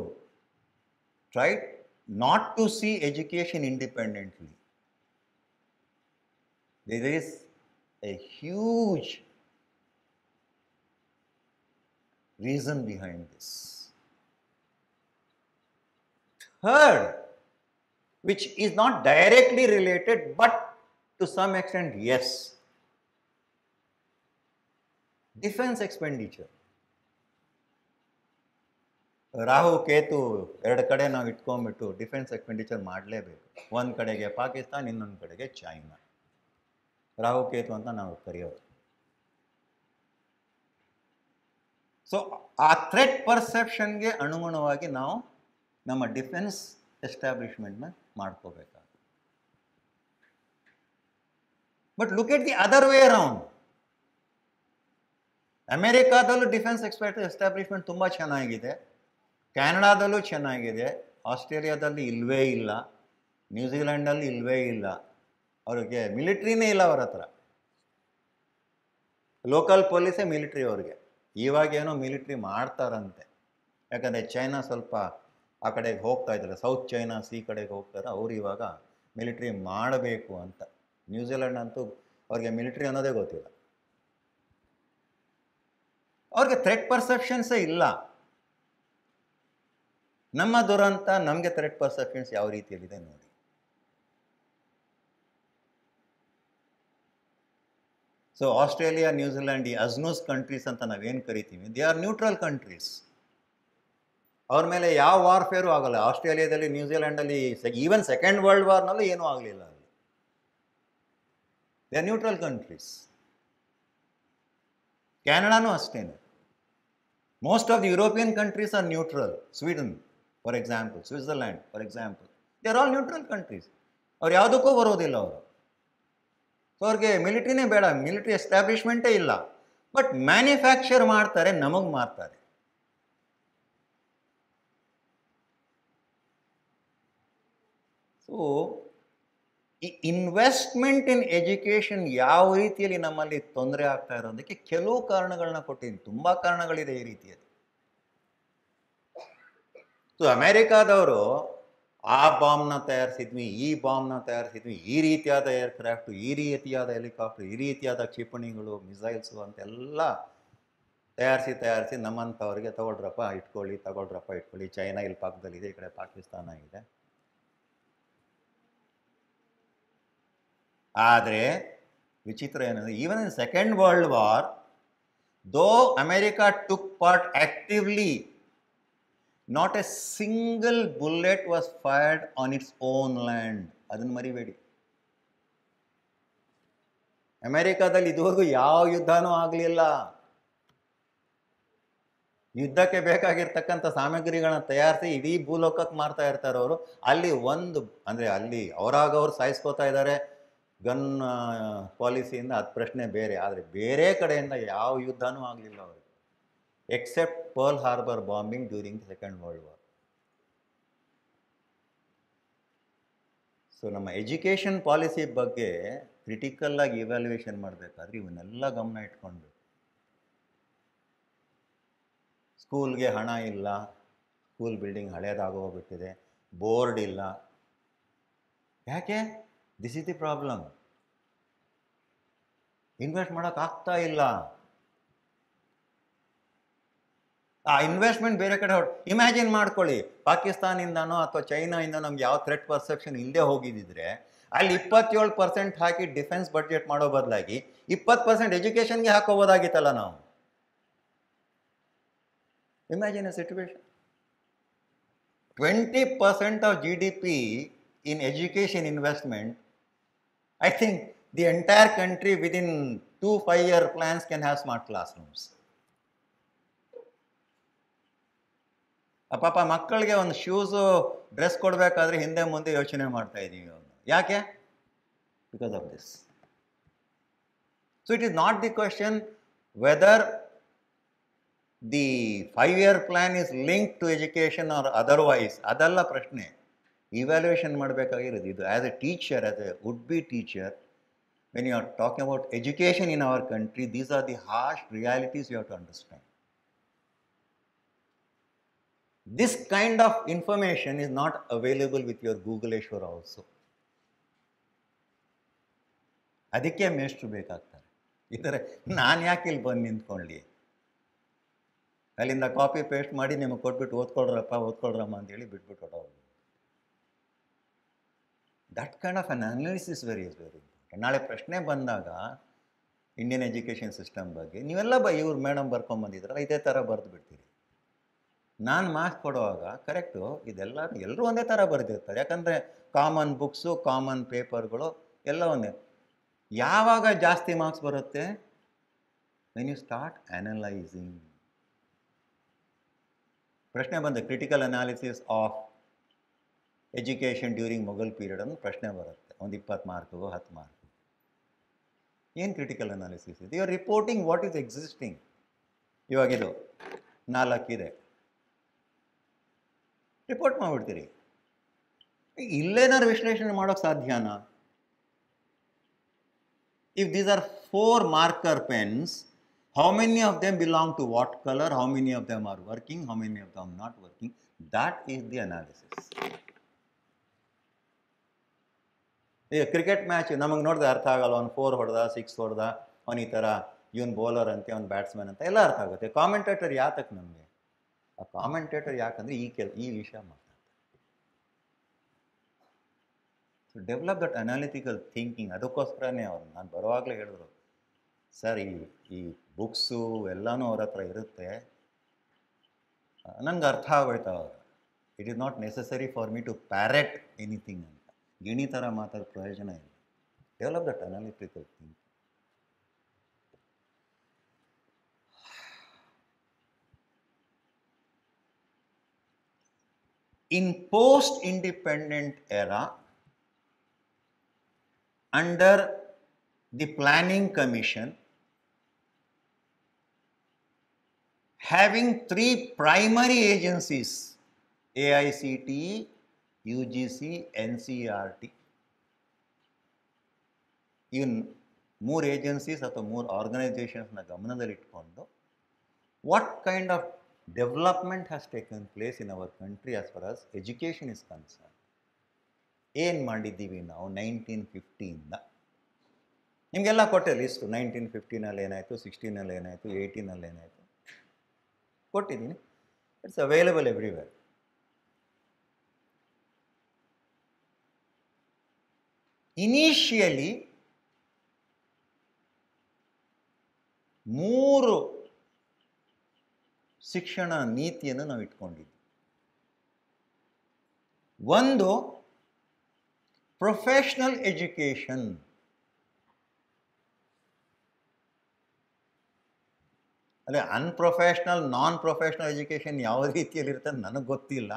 [SPEAKER 1] try not to see education independently. There is a huge reason behind this. Third, which is not directly related, but to some extent, yes, defense expenditure. Rahu Ketu ಎರಡು ಕಡೆ ನಾವು ಇಟ್ಕೊಂಡ್ಬಿಟ್ಟು ಡಿಫೆನ್ಸ್ ಎಕ್ಸ್ಪೆಂಡಿಚರ್ ಮಾಡಲೇಬೇಕು. ಒಂದು ಕಡೆಗೆ ಪಾಕಿಸ್ತಾನ್, ಇನ್ನೊಂದು ಕಡೆಗೆ ಚೈನಾ. ರಾಹು ಕೇತು ಅಂತ ನಾವು ಕರೆಯೋದು. ಸೊ ಆ ಥ್ರೆಟ್ ಪರ್ಸೆಪ್ಷನ್ಗೆ ಅನುಗುಣವಾಗಿ ನಾವು ನಮ್ಮ ಡಿಫೆನ್ಸ್ ಎಸ್ಟಾಬ್ಲಿಷ್ಮೆಂಟ್ನ ಮಾಡ್ಕೋಬೇಕಾಗುತ್ತೆ. But look at the other way around. ಅಮೆರಿಕಾದಲ್ಲೂ ಡಿಫೆನ್ಸ್ ಎಸ್ಟಾಬ್ಲಿಷ್ಮೆಂಟ್ ತುಂಬ ಚೆನ್ನಾಗಿದೆ, ಕೆನಡಾದಲ್ಲೂ ಚೆನ್ನಾಗಿದೆ, ಆಸ್ಟ್ರೇಲಿಯಾದಲ್ಲಿ ಇಲ್ಲವೇ ಇಲ್ಲ, ನ್ಯೂಜಿಲೆಂಡಲ್ಲಿ ಇಲ್ಲವೇ ಇಲ್ಲ. ಅವ್ರಿಗೆ ಮಿಲಿಟ್ರಿನೇ ಇಲ್ಲ ಅವ್ರ ಹತ್ರ. ಲೋಕಲ್ ಪೊಲೀಸೇ ಮಿಲಿಟ್ರಿ ಅವ್ರಿಗೆ. ಇವಾಗೇನೋ ಮಿಲಿಟ್ರಿ ಮಾಡ್ತಾರಂತೆ, ಯಾಕಂದರೆ ಚೈನಾ ಸ್ವಲ್ಪ ಆ ಕಡೆಗೆ ಹೋಗ್ತಾ ಇದ್ದಾರೆ, ಸೌತ್ ಚೈನಾ ಸೀ ಕಡೆಗೆ ಹೋಗ್ತಾರೆ. ಅವ್ರು ಇವಾಗ ಮಿಲಿಟ್ರಿ ಮಾಡಬೇಕು ಅಂತ. ನ್ಯೂಜಿಲೆಂಡ್ ಅಂತೂ ಅವ್ರಿಗೆ ಮಿಲಿಟ್ರಿ ಅನ್ನೋದೇ ಗೊತ್ತಿಲ್ಲ. ಅವ್ರಿಗೆ ಥ್ರೆಟ್ ಪರ್ಸೆಪ್ಷನ್ಸೇ ಇಲ್ಲ. ನಮ್ಮ ದುರಂತ, ನಮಗೆ ಥ್ರೆಟ್ ಪರ್ಸೆಪ್ಷನ್ಸ್ ಯಾವ ರೀತಿಯಲ್ಲಿದೆ ನೋಡಿ. ಸೊ ಆಸ್ಟ್ರೇಲಿಯಾ, ನ್ಯೂಜಿಲೆಂಡ್, ಈ ಅಜ್ನೂಸ್ ಕಂಟ್ರೀಸ್ ಅಂತ ನಾವೇನು ಕರಿತೀವಿ, ದೇ ಆರ್ ನ್ಯೂಟ್ರಲ್ ಕಂಟ್ರೀಸ್. ಅವ್ರ ಮೇಲೆ ಯಾವ ವಾರ್ಫೇರು ಆಗಲ್ಲ. ಆಸ್ಟ್ರೇಲಿಯಾದಲ್ಲಿ, ನ್ಯೂಜಿಲೆಂಡಲ್ಲಿ, ಈವನ್ ಸೆಕೆಂಡ್ ವರ್ಲ್ಡ್ ವಾರ್ನಲ್ಲೂ ಏನೂ ಆಗಲಿಲ್ಲ ಅಲ್ಲಿ. They are neutral countries. ಕೆನಡಾನೂ ಅಷ್ಟೇನೆ. Most of the European countries are neutral. Sweden for example, Switzerland for example, they are all neutral countries. ಅವ್ರು ಯಾವುದಕ್ಕೂ ಬರೋದಿಲ್ಲ ಅವರು. ಸೊ ಅವ್ರಿಗೆ ಮಿಲಿಟ್ರಿನೇ ಬೇಡ, ಮಿಲಿಟ್ರಿ ಎಸ್ಟಾಬ್ಲಿಷ್ಮೆಂಟೇ ಇಲ್ಲ. ಬಟ್ ಮ್ಯಾನುಫ್ಯಾಕ್ಚರ್ ಮಾಡ್ತಾರೆ, ನಮಗೆ ಮಾರ್ತಾರೆ. ಸೊ ಈ ಇನ್ವೆಸ್ಟ್ಮೆಂಟ್ ಇನ್ ಎಜುಕೇಷನ್ ಯಾವ ರೀತಿಯಲ್ಲಿ ನಮ್ಮಲ್ಲಿ ತೊಂದರೆ ಆಗ್ತಾ ಇರೋದಕ್ಕೆ ಕೆಲವು ಕಾರಣಗಳನ್ನ ಕೊಟ್ಟಿದ್ದೀನಿ. ತುಂಬ ಕಾರಣಗಳಿದೆ ಈ ರೀತಿಯಲ್ಲಿ. ಸೊ ಅಮೆರಿಕಾದವರು ಆ ಬಾಂಬ್ನ ತಯಾರಿಸಿದ್ವಿ, ಈ ಬಾಂಬ್ನ ತಯಾರಿಸಿದ್ವಿ, ಈ ರೀತಿಯಾದ ಏರ್ಕ್ರಾಫ್ಟು, ಈ ರೀತಿಯಾದ ಹೆಲಿಕಾಪ್ಟರ್, ಈ ರೀತಿಯಾದ ಕ್ಷಿಪಣಿಗಳು, ಮಿಸೈಲ್ಸು ಅಂತೆಲ್ಲ ತಯಾರಿಸಿ ನಮ್ಮಂಥವ್ರಿಗೆ ತಗೊಳ್ರಪ್ಪ ಇಟ್ಕೊಳ್ಳಿ. ಚೈನಾ ಇಲ್ಲಿ ಪಕ್ಕದಲ್ಲಿದೆ, ಈ ಕಡೆ ಪಾಕಿಸ್ತಾನ ಇದೆ. ಆದರೆ ವಿಚಿತ್ರ ಏನಂದರೆ, even in second world war, though America took part actively, not a single bullet was fired on its own land. ಅದನ್ನು ಮರಿಬೇಡಿ. ಅಮೆರಿಕಾದಲ್ಲಿ ಇದುವರೆಗೂ ಯಾವ ಯುದ್ಧನೂ ಆಗಲಿಲ್ಲ. ಯುದ್ಧಕ್ಕೆ ಬೇಕಾಗಿರ್ತಕ್ಕಂಥ ಸಾಮಗ್ರಿಗಳನ್ನ ತಯಾರಿಸಿ ಇಡೀ ಭೂಲೋಕಕ್ಕೆ ಮಾರ್ತಾ ಇರ್ತಾರೆ ಅವರು. ಅಲ್ಲಿ ಅಲ್ಲಿ ಅವರಾಗವ್ರು ಸಾಯಿಸ್ಕೋತಾ ಇದ್ದಾರೆ ಗನ್ ಪಾಲಿಸಿಯಿಂದ, ಅದು ಪ್ರಶ್ನೆ ಬೇರೆ. ಆದರೆ ಬೇರೆ ಕಡೆಯಿಂದ ಯಾವ ಯುದ್ಧನೂ ಆಗಲಿಲ್ಲ ಅವರು, except Pearl Harbor bombing during the Second world War. So ನಮ್ಮ ಎಜುಕೇಷನ್ ಪಾಲಿಸಿ ಬಗ್ಗೆ ಕ್ರಿಟಿಕಲ್ಲಾಗಿ ಇವ್ಯಾಲ್ಯೂಯೇಷನ್ ಮಾಡಬೇಕಾದ್ರೆ ಇವನ್ನೆಲ್ಲ ಗಮನ ಇಟ್ಕೊಂಡು, ಸ್ಕೂಲ್ಗೆ ಹಣ ಇಲ್ಲ, ಸ್ಕೂಲ್ ಬಿಲ್ಡಿಂಗ್ ಹಳೇದಾಗೋಗ್ಬಿಟ್ಟಿದೆ, ಬೋರ್ಡ್ ಇಲ್ಲ. ಯಾಕೆ? This is the problem. Invest ಮಾಡೋಕ್ಕಾಗ್ತಾ ಇಲ್ಲ. ಆ ಇನ್ವೆಸ್ಟ್ಮೆಂಟ್ ಬೇರೆ ಕಡೆ ಇಮ್ಯಾಜಿನ್ ಮಾಡ್ಕೊಳ್ಳಿ, ಪಾಕಿಸ್ತಾನಿಂದನೋ ಅಥವಾ ಚೈನಾಯಿಂದ ನಮ್ಗೆ ಯಾವ ಥ್ರೆಟ್ ಪರ್ಸೆಪ್ಷನ್ ಇಲ್ಲದೆ ಹೋಗಿದ್ದಿದ್ರೆ ಅಲ್ಲಿ 27% ಹಾಕಿ ಡಿಫೆನ್ಸ್ ಬಡ್ಜೆಟ್ ಮಾಡೋ ಬದಲಾಗಿ 20% ಎಜುಕೇಷನ್ಗೆ ಹಾಕೋಬೋದಾಗಿತ್ತಲ್ಲ ನಾವು. Imagine A situation. 20% of GDP in education investment. I think the entire country within 2 5-year plans can have smart classrooms. ಪಾಪ ಮಕ್ಕಳಿಗೆ ಒಂದು ಶೂಸು ಡ್ರೆಸ್ ಕೊಡಬೇಕಾದ್ರೆ ಹಿಂದೆ ಮುಂದೆ ಯೋಚನೆ ಮಾಡ್ತಾ ಇದ್ದೀವಿ. ಯಾಕೆ? Because of this. So it is not the question whether the 5-year plan is link to education or otherwise. ಅದಲ್ಲ ಪ್ರಶ್ನೆ. ಇವ್ಯಾಲ್ಯೂಯೇಷನ್ ಮಾಡಬೇಕಾಗಿರೋದು ಇದು. As a teacher, as a would be teacher, when you are talking about education in our country, these are the harsh realities you have to understand. This kind of information is not available with your Googleshwar also. ಅದಕ್ಕೆ ಮೇಷ್ಟ್ರು ಬೇಕಾಗ್ತಾರೆ. ಇದರ ನಾನು ಯಾಕೆ ಇಲ್ಲಿ ಬಂದು ನಿಂತ್ಕೊಳ್ಳಿ, ಅಲ್ಲಿಂದ copy paste ಮಾಡಿ ನಿಮಗೆ ಕೊಟ್ಬಿಟ್ಟು ಓದ್ಕೊಳ್ರಮ್ಮ ಅಂತೇಳಿ ಬಿಟ್ಬಿಟ್ಟು ಹೊಟ್ಟೋಗ್ಬೋದು. That kind of an analysis very important. ನಾಳೆ ಪ್ರಶ್ನೆ ಬಂದಾಗ ಇಂಡಿಯನ್ ಎಜುಕೇಷನ್ ಸಿಸ್ಟಮ್ ಬಗ್ಗೆ ನೀವೆಲ್ಲ ಇವ್ರು ಮೇಡಮ್ ಬರ್ಕೊಂಬಂದಿದ್ರಲ್ಲ ಇದೇ ಥರ ಬರೆದು ಬಿಡ್ತೀರಿ. ನಾನು ಮಾರ್ಕ್ಸ್ ಕೊಡುವಾಗ ಕರೆಕ್ಟು ಎಲ್ಲರೂ ಒಂದೇ ಥರ ಬರೆದಿರ್ತಾರೆ. ಯಾಕಂದರೆ ಕಾಮನ್ ಬುಕ್ಸು, ಕಾಮನ್ ಪೇಪರ್ಗಳು ಎಲ್ಲ ಒಂದೇ. ಯಾವಾಗ ಜಾಸ್ತಿ ಮಾರ್ಕ್ಸ್ ಬರುತ್ತೆ? When you start analysing. ಪ್ರಶ್ನೆ ಬಂದ critical analysis of education during Mughal period ಅಂತ ಪ್ರಶ್ನೆ ಬರುತ್ತೆ. ಒಂದು 20 ಮಾರ್ಕ್ಗೂ 10 ಮಾರ್ಕ್. ಏನು ಕ್ರಿಟಿಕಲ್ ಅನಾಲಿಸಿಸ್ ಇದೆ? You are reporting what is existing. ಇವಾಗಿದು 4 ಇದೆ, ರಿಪೋರ್ಟ್ ಮಾಡಿಬಿಡ್ತೀರಿ. ಇಲ್ಲೇನಾದ್ರು ವಿಶ್ಲೇಷಣೆ ಮಾಡೋಕ್ಕೆ ಸಾಧ್ಯನಾ? If these are 4 marker pens, how many of them belong to what color, how many of them are working, how many of them not working? That is the analysis. ಈಗ cricket match ನಮಗೆ ನೋಡಿದ್ರೆ ಅರ್ಥ ಆಗಲ್ಲ. ಅವ್ನು 4 ಹೊಡೆದ, 6 ಹೊಡೆದ, ಅವನು ಈ ಥರ, ಇವನು ಬೌಲರ್ ಅಂತೆ, ಅವ್ನು ಬ್ಯಾಟ್ಸ್ಮನ್ ಅಂತ ಎಲ್ಲ ಅರ್ಥ ಆಗುತ್ತೆ. ಕಾಮೆಂಟೇಟರ್ ಯಾತಕ್ಕೆ ನಮಗೆ? ಆ ಕಾಮೆಂಟೇಟರ್ ಯಾಕಂದರೆ ಈ ವಿಷಯ ಮಾತಾಡ್ತಾರೆ. So develop that analytical thinking. ಅದಕ್ಕೋಸ್ಕರನೇ ಅವ್ರು ನಾನು ಬರುವಾಗಲೇ ಹೇಳಿದ್ರು, ಸರ್ ಈ ಬುಕ್ಸು ಎಲ್ಲನೂ ಅವ್ರ ಹತ್ರ ಇರುತ್ತೆ, ನನಗೆ ಅರ್ಥ ಆಗೋಯ್ತು ಅವರು. It is not necessary for me to parrot anything ಅಂತ. ಗಿಣಿ ಥರ ಮಾತಾಡೋ ಪ್ರಯೋಜನ ಇಲ್ಲ. Develop that analytical thinking. In post-independent era, under the Planning Commission, having 3 primary agencies, AICTE, UGC, NCERT, ಇವನ್ 3 ಏಜೆನ್ಸೀಸ್ ಅಥವಾ 3 ಆರ್ಗನೈಸೇಷನ್ಸ್ನ ಗಮನದಲ್ಲಿಟ್ಕೊಂಡು what kind of development has taken place in our country as far as education is concern. ಏನು ಮಾಡಿದ್ದೀವಿ ನಾವು 1950ಇಂದ? ನಿಮಗೆಲ್ಲ ಕೊಟ್ಟೆ list. 1950ನಲ್ಲಿ ಏನಾಯಿತು, 16ನಲ್ಲಿ ಏನಾಯಿತು, 18ನಲ್ಲಿ ಏನಾಯಿತು ಕೊಟ್ಟಿದ್ದೀನಿ. It's available everywhere. ಇನಿಷಿಯಲಿ 3 ಶಿಕ್ಷಣ ನೀತಿಯನ್ನು ನಾವು ಇಟ್ಕೊಂಡಿದ್ವಿ. ಒಂದು ಪ್ರೊಫೆಷನಲ್ ಎಜುಕೇಷನ್. ಅದೇ ಅನ್ಪ್ರೊಫೆಷ್ನಲ್, ನಾನ್ ಪ್ರೊಫೆಷ್ನಲ್ ಎಜುಕೇಷನ್ ಯಾವ ರೀತಿಯಲ್ಲಿ ಇರುತ್ತೆ ನನಗೆ ಗೊತ್ತಿಲ್ಲ,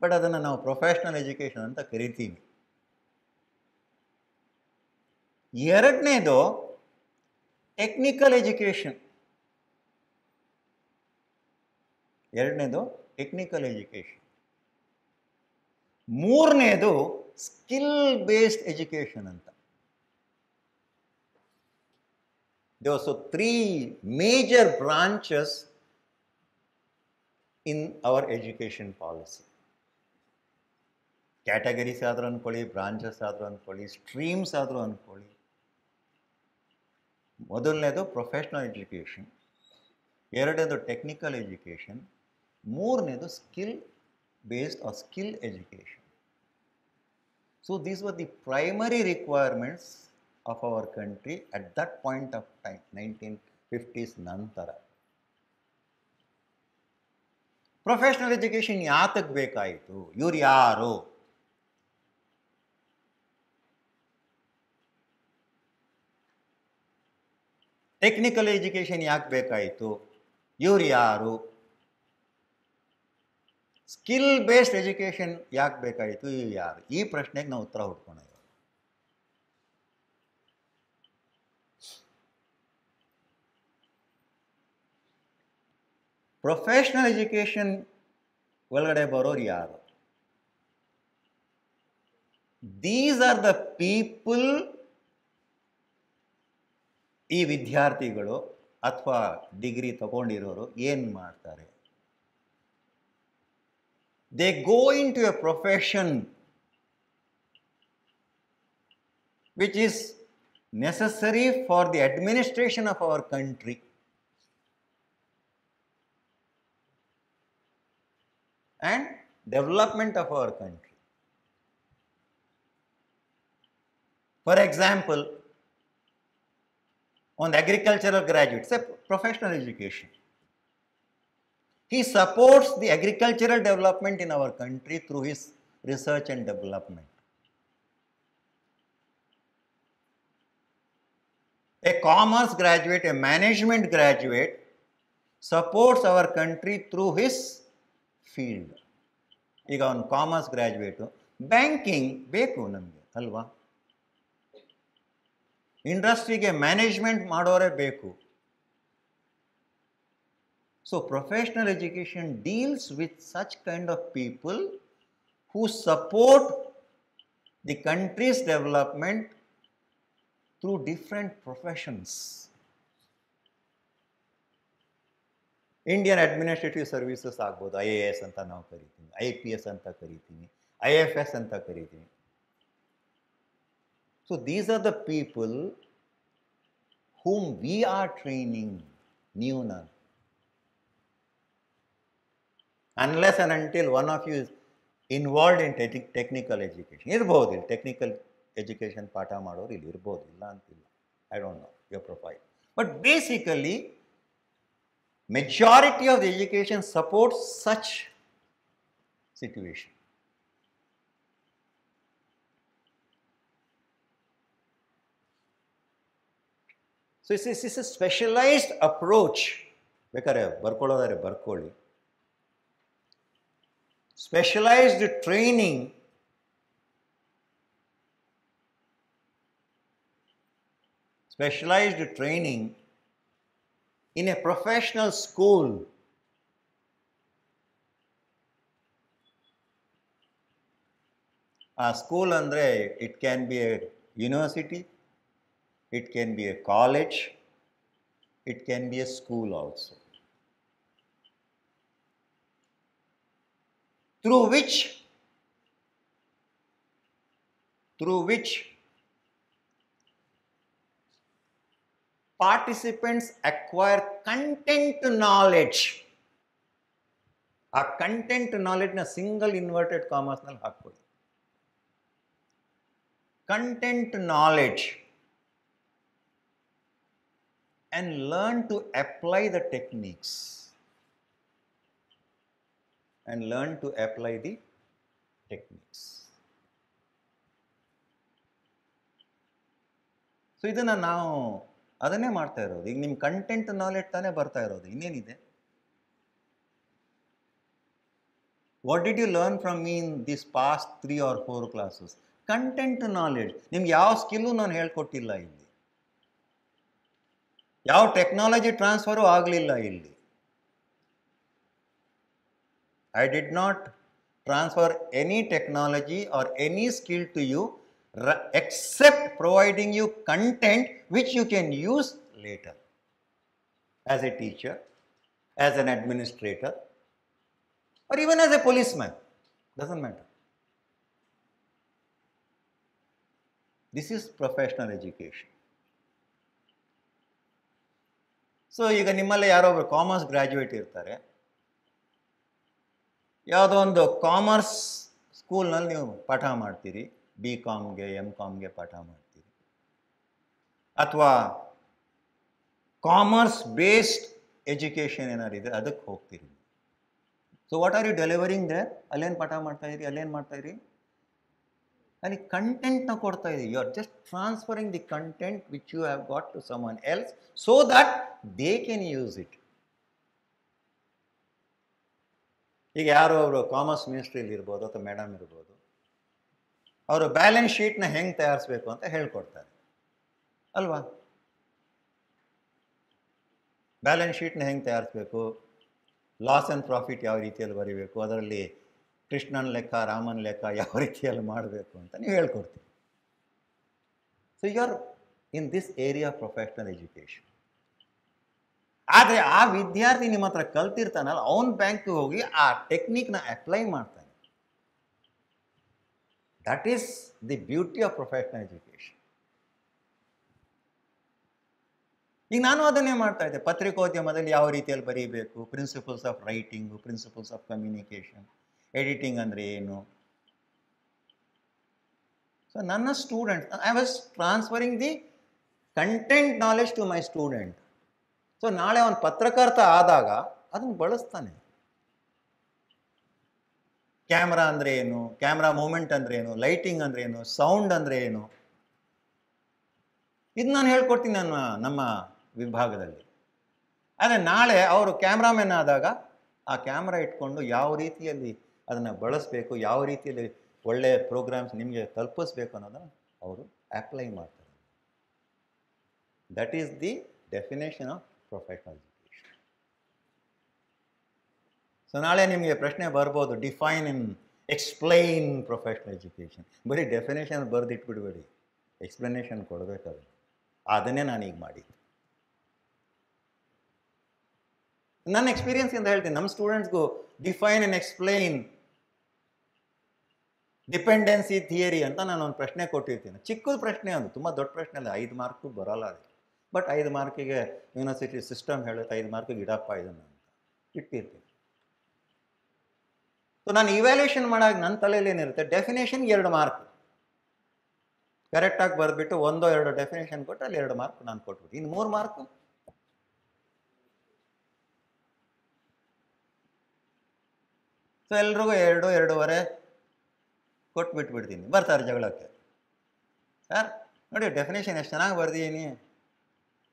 [SPEAKER 1] ಬಟ್ ಅದನ್ನು ನಾವು ಪ್ರೊಫೆಷ್ನಲ್ ಎಜುಕೇಷನ್ ಅಂತ ಕರಿತೀವಿ. ಎರಡನೇದು ಟೆಕ್ನಿಕಲ್ ಎಜುಕೇಷನ್. ಮೂರನೇದು ಸ್ಕಿಲ್ ಬೇಸ್ಡ್ ಎಜುಕೇಷನ್ ಅಂತ. There were so 3 major branches in our education policy. Categories ಆದರೂ ಅಂದ್ಕೊಳ್ಳಿ, ಬ್ರಾಂಚಸ್ ಆದರೂ ಅಂದ್ಕೊಳ್ಳಿ, ಸ್ಟ್ರೀಮ್ಸ್ ಆದರೂ ಅಂದ್ಕೊಳ್ಳಿ. ಮೊದಲನೇದು ಪ್ರೊಫೆಷ್ನಲ್ ಎಜುಕೇಷನ್, ಎರಡನೇದು ಟೆಕ್ನಿಕಲ್ ಎಜುಕೇಷನ್, ಮೂರನೇದು skill based or skill education. So these were the primary requirements of our country at that point of time, 1950s ನಂತರ. ಪ್ರೊಫೆಷ್ನಲ್ ಎಜುಕೇಷನ್ ಯಾತಕ್ಕೆ ಬೇಕಾಯಿತು? ಇವ್ರು ಯಾರು? ಟೆಕ್ನಿಕಲ್ ಎಜುಕೇಷನ್ ಯಾಕೆ ಬೇಕಾಯಿತು? ಇವ್ರು ಯಾರು? ಸ್ಕಿಲ್ ಬೇಸ್ಡ್ ಎಜುಕೇಷನ್ ಯಾಕೆ ಬೇಕಾಯಿತು? ಇವು ಯಾರು? ಈ ಪ್ರಶ್ನೆಗೆ ನಾವು ಉತ್ತರ ಹುಡ್ಕೊಳ್ಳೋಣ. ಪ್ರೊಫೆಷ್ನಲ್ ಎಜುಕೇಷನ್ ಒಳಗಡೆ ಬರೋರು ಯಾರು? ದೀಸ್ ಆರ್ ದ ಪೀಪಲ್, ಈ ವಿದ್ಯಾರ್ಥಿಗಳು ಅಥವಾ ಡಿಗ್ರಿ ತಗೊಂಡಿರೋರು ಏನು ಮಾಡ್ತಾರೆ? They go into a profession which is necessary for the administration of our country and development of our country. For example, on the agricultural graduate, say professional education. He supports the agricultural development in our country through his research and development. A commerce graduate, a management graduate supports our country through his field. ಈಗ ಒಂದು commerce graduate banking ಬೇಕು ನಮಗೆ ಅಲ್ವಾ? ಇಂಡಸ್ಟ್ರಿಗೆ management ಮಾಡೋರೇ ಬೇಕು. So professional education deals with such kind of people who support the country's development through different professions. Indian administrative services ಆಗ್ಬೋದು, IAS ಅಂತ ನಾವು ಕರಿತೀವಿ, IPS ಅಂತ ಕರಿತೀವಿ, IFS ಅಂತ ಕರಿತೀವಿ. So these are the people whom we are training, ನೀವು ನಾನು. Unless and until one of you is involved in technical education. ಇರ್ಬೋದು, ಇಲ್ಲಿ ಟೆಕ್ನಿಕಲ್ ಎಜುಕೇಷನ್ ಪಾಠ ಮಾಡೋರು ಇಲ್ಲಿ ಇರ್ಬೋದು, ಇಲ್ಲ ಅಂತಿಲ್ಲ. I don't know your profile. But basically, majority of the education supports such situation. So this is a specialized approach. ಬೇಕಾದ್ರೆ ಬರ್ಕೊಳ್ಳೋದಾದ್ರೆ ಬರ್ಕೊಳ್ಳಿ. Specialized training in a professional school ಆ ಸ್ಕೂಲ್ ಅಂದರೆ it can be A university, it can be a college, it can be a school also, through which participants acquire content knowledge. ಆ content ನಾಲೆಡ್ನ single inverted ಕಾಮರ್ಸ್ನಲ್ಲಿ ಹಾಕ್ಬೋದು. Content knowledge and learn to apply the techniques so ಇದನ್ನು ನಾವು ಅದನ್ನೇ ಮಾಡ್ತಾ ಇರೋದು. ಈಗ ನಿಮ್ಮ ಕಂಟೆಂಟ್ ನಾಲೆಡ್ಜ್ ತಾನೇ ಬರ್ತಾ ಇರೋದು, ಇನ್ನೇನಿದೆ? What did you learn from me in this past 3 or 4 classes? Content knowledge. ನಿಮ್ಗೆ ಯಾವ ಸ್ಕಿಲ್ಲು ನಾನು ಹೇಳ್ಕೊಟ್ಟಿಲ್ಲ ಇಲ್ಲಿ, ಯಾವ ಟೆಕ್ನಾಲಜಿ ಟ್ರಾನ್ಸ್ಫರು ಆಗಲಿಲ್ಲ ಇಲ್ಲಿ. I did not transfer any technology or any skill to you except providing you content which you can use later as a teacher, as an administrator, or even as a policeman, doesn't matter. This is professional education. So ಈಗ ನಿಮ್ಮಲ್ಲಿ ಯಾರೋ ಒಬ್ಬರು commerce graduate ಇರ್ತಾರೆ, ಯಾವುದೋ ಒಂದು commerce ಸ್ಕೂಲ್ನಲ್ಲಿ ನೀವು ಪಾಠ ಮಾಡ್ತೀರಿ, BComಗೆ MComಗೆ ಪಾಠ ಮಾಡ್ತೀರಿ, ಅಥವಾ ಕಾಮರ್ಸ್ ಬೇಸ್ಡ್ ಎಜುಕೇಷನ್ ಏನಾದ್ರು ಇದೆ ಅದಕ್ಕೆ ಹೋಗ್ತೀರಿ. So what are you delivering there? ಅಲ್ಲೇನು ಪಾಠ ಮಾಡ್ತಾಯಿದ್ರಿ, ಅಲ್ಲೇನು ಮಾಡ್ತಾಯಿದ್ರಿ? ಅಲ್ಲಿ ಕಂಟೆಂಟ್ನ ಕೊಡ್ತಾ ಇದ್ದೀವಿ. You are just transferring the content which you have got to someone else so that they can use it. ಈಗ ಯಾರೋ ಅವರು ಕಾಮರ್ಸ್ ಮಿನಿಸ್ಟ್ರಿಯಲ್ಲಿ ಇರ್ಬೋದು ಅಥವಾ ಮೇಡಮ್ ಇರ್ಬೋದು, ಅವರು ಬ್ಯಾಲೆನ್ಸ್ ಶೀಟ್ನ ಹೆಂಗೆ ತಯಾರಿಸ್ಬೇಕು ಅಂತ ಹೇಳ್ಕೊಡ್ತಾರೆ ಅಲ್ವಾ? ಬ್ಯಾಲೆನ್ಸ್ ಶೀಟ್ನ ಹೆಂಗೆ ತಯಾರಿಸ್ಬೇಕು, ಲಾಸ್ ಆ್ಯಂಡ್ ಪ್ರಾಫಿಟ್ ಯಾವ ರೀತಿಯಲ್ಲಿ ಬರೀಬೇಕು, ಅದರಲ್ಲಿ ಕೃಷ್ಣನ ಲೆಕ್ಕ ರಾಮನ ಲೆಕ್ಕ ಯಾವ ರೀತಿಯಲ್ಲಿ ಮಾಡಬೇಕು ಅಂತ ನೀವು ಹೇಳ್ಕೊಡ್ತೀವಿ. So you are in this area of professional education. ಆದರೆ ಆ ವಿದ್ಯಾರ್ಥಿ ನಿಮ್ಮ ಹತ್ರ ಕಲ್ತಿರ್ತಾನಲ್ಲ, ಅವನ ಬ್ಯಾಂಕ್ಗೆ ಹೋಗಿ ಆ ಟೆಕ್ನಿಕ್ನ ಅಪ್ಲೈ ಮಾಡ್ತಾನೆ. That is the beauty of professional education. ಈಗ ನಾನು ಅದನ್ನೇ ಮಾಡ್ತಾ ಇದ್ದೆ. ಪತ್ರಿಕೋದ್ಯಮದಲ್ಲಿ ಯಾವ ರೀತಿಯಲ್ಲಿ ಬರೀಬೇಕು, principles of writing, principles of communication, editing ಅಂದರೆ ಏನು. ಸೊ ನನ್ನ student, I was transferring the content knowledge to my student. So ನಾಳೆ ಅವನು ಪತ್ರಕರ್ತ ಆದಾಗ ಅದನ್ನು ಬಳಸ್ತಾನೆ. ಕ್ಯಾಮ್ರಾ ಅಂದರೆ ಏನು, ಕ್ಯಾಮ್ರಾ ಮೂಮೆಂಟ್ ಅಂದರೆ ಏನು, ಲೈಟಿಂಗ್ ಅಂದರೆ ಏನು, ಸೌಂಡ್ ಅಂದರೆ ಏನು, ಇದು ನಾನು ಹೇಳ್ಕೊಡ್ತೀನಿ ನಮ್ಮ ವಿಭಾಗದಲ್ಲಿ. ಆದರೆ ನಾಳೆ ಅವರು ಕ್ಯಾಮ್ರಾಮನ್ ಆದಾಗ ಆ ಕ್ಯಾಮ್ರಾ ಇಟ್ಕೊಂಡು ಯಾವ ರೀತಿಯಲ್ಲಿ ಅದನ್ನು ಬಳಸಬೇಕು, ಯಾವ ರೀತಿಯಲ್ಲಿ ಒಳ್ಳೆಯ ಪ್ರೋಗ್ರಾಮ್ಸ್ ನಿಮಗೆ ತಲುಪಿಸ್ಬೇಕು ಅನ್ನೋದನ್ನು ಅವರು ಅಪ್ಲೈ ಮಾಡ್ತಾರೆ. That is the definition of professional education. So ನಾಳೆ ನಿಮಗೆ ಪ್ರಶ್ನೆ ಬರ್ಬೋದು, define in explain professional education. ಬರೀ ಡೆಫಿನೇಷನ್ ಬರೆದಿಟ್ಬಿಡ್ಬೇಡಿ, ಎಕ್ಸ್ಪ್ಲನೇಷನ್ ಕೊಡಬೇಕಾದ್ರೆ. ಅದನ್ನೇ ನಾನೀಗ ಮಾಡಿದ್ದು. ನನ್ನ ಎಕ್ಸ್ಪೀರಿಯನ್ಸಿಂದ ಹೇಳ್ತೀನಿ, ನಮ್ಮ ಸ್ಟೂಡೆಂಟ್ಸ್ಗೂ define and explain dependency theory ಅಂತ ನಾನು ಒಂದು ಪ್ರಶ್ನೆ ಕೊಟ್ಟಿರ್ತೀನಿ. ಚಿಕ್ಕದು ಪ್ರಶ್ನೆ, ಅದು ತುಂಬ ದೊಡ್ಡ ಪ್ರಶ್ನೆ ಅಲ್ಲ, 5 ಮಾರ್ಕು ಬರೋಲ್ಲ ಅದು. ಬಟ್ 5 ಮಾರ್ಕಿಗೆ ಯೂನಿವರ್ಸಿಟಿ ಸಿಸ್ಟಮ್ ಹೇಳುತ್ತೆ 5 ಮಾರ್ಕಿಗೆ ಇಡಪ್ಪ ಇದನ್ನು ಅಂತ ಇಟ್ಟಿರ್ತೀನಿ. ಸೊ ನಾನು ಇವ್ಯಾಲ್ಯೂಯೇಷನ್ ಮಾಡಾಗ ನನ್ನ ತಲೆಯಲ್ಲಿ ಏನಿರುತ್ತೆ, ಡೆಫಿನೇಷನ್ಗೆ 2 ಮಾರ್ಕ್ ಕರೆಕ್ಟಾಗಿ ಬರೆದ್ಬಿಟ್ಟು 1-2 ಡೆಫಿನೇಷನ್ ಕೊಟ್ಟು ಅಲ್ಲಿ 2 ಮಾರ್ಕ್ ನಾನು ಕೊಟ್ಬಿಟ್ಟು, ಇನ್ನು 3 ಮಾರ್ಕು ಸೊ ಎಲ್ರಿಗೂ 2-2.5 ಕೊಟ್ಬಿಟ್ಬಿಡ್ತೀನಿ. ಬರ್ತಾರೆ ಜಗಳಕ್ಕೆ. ಸರ್ ನೋಡಿ ಡೆಫಿನೇಷನ್ ಎಷ್ಟು ಚೆನ್ನಾಗಿ ಬರ್ದೀನಿ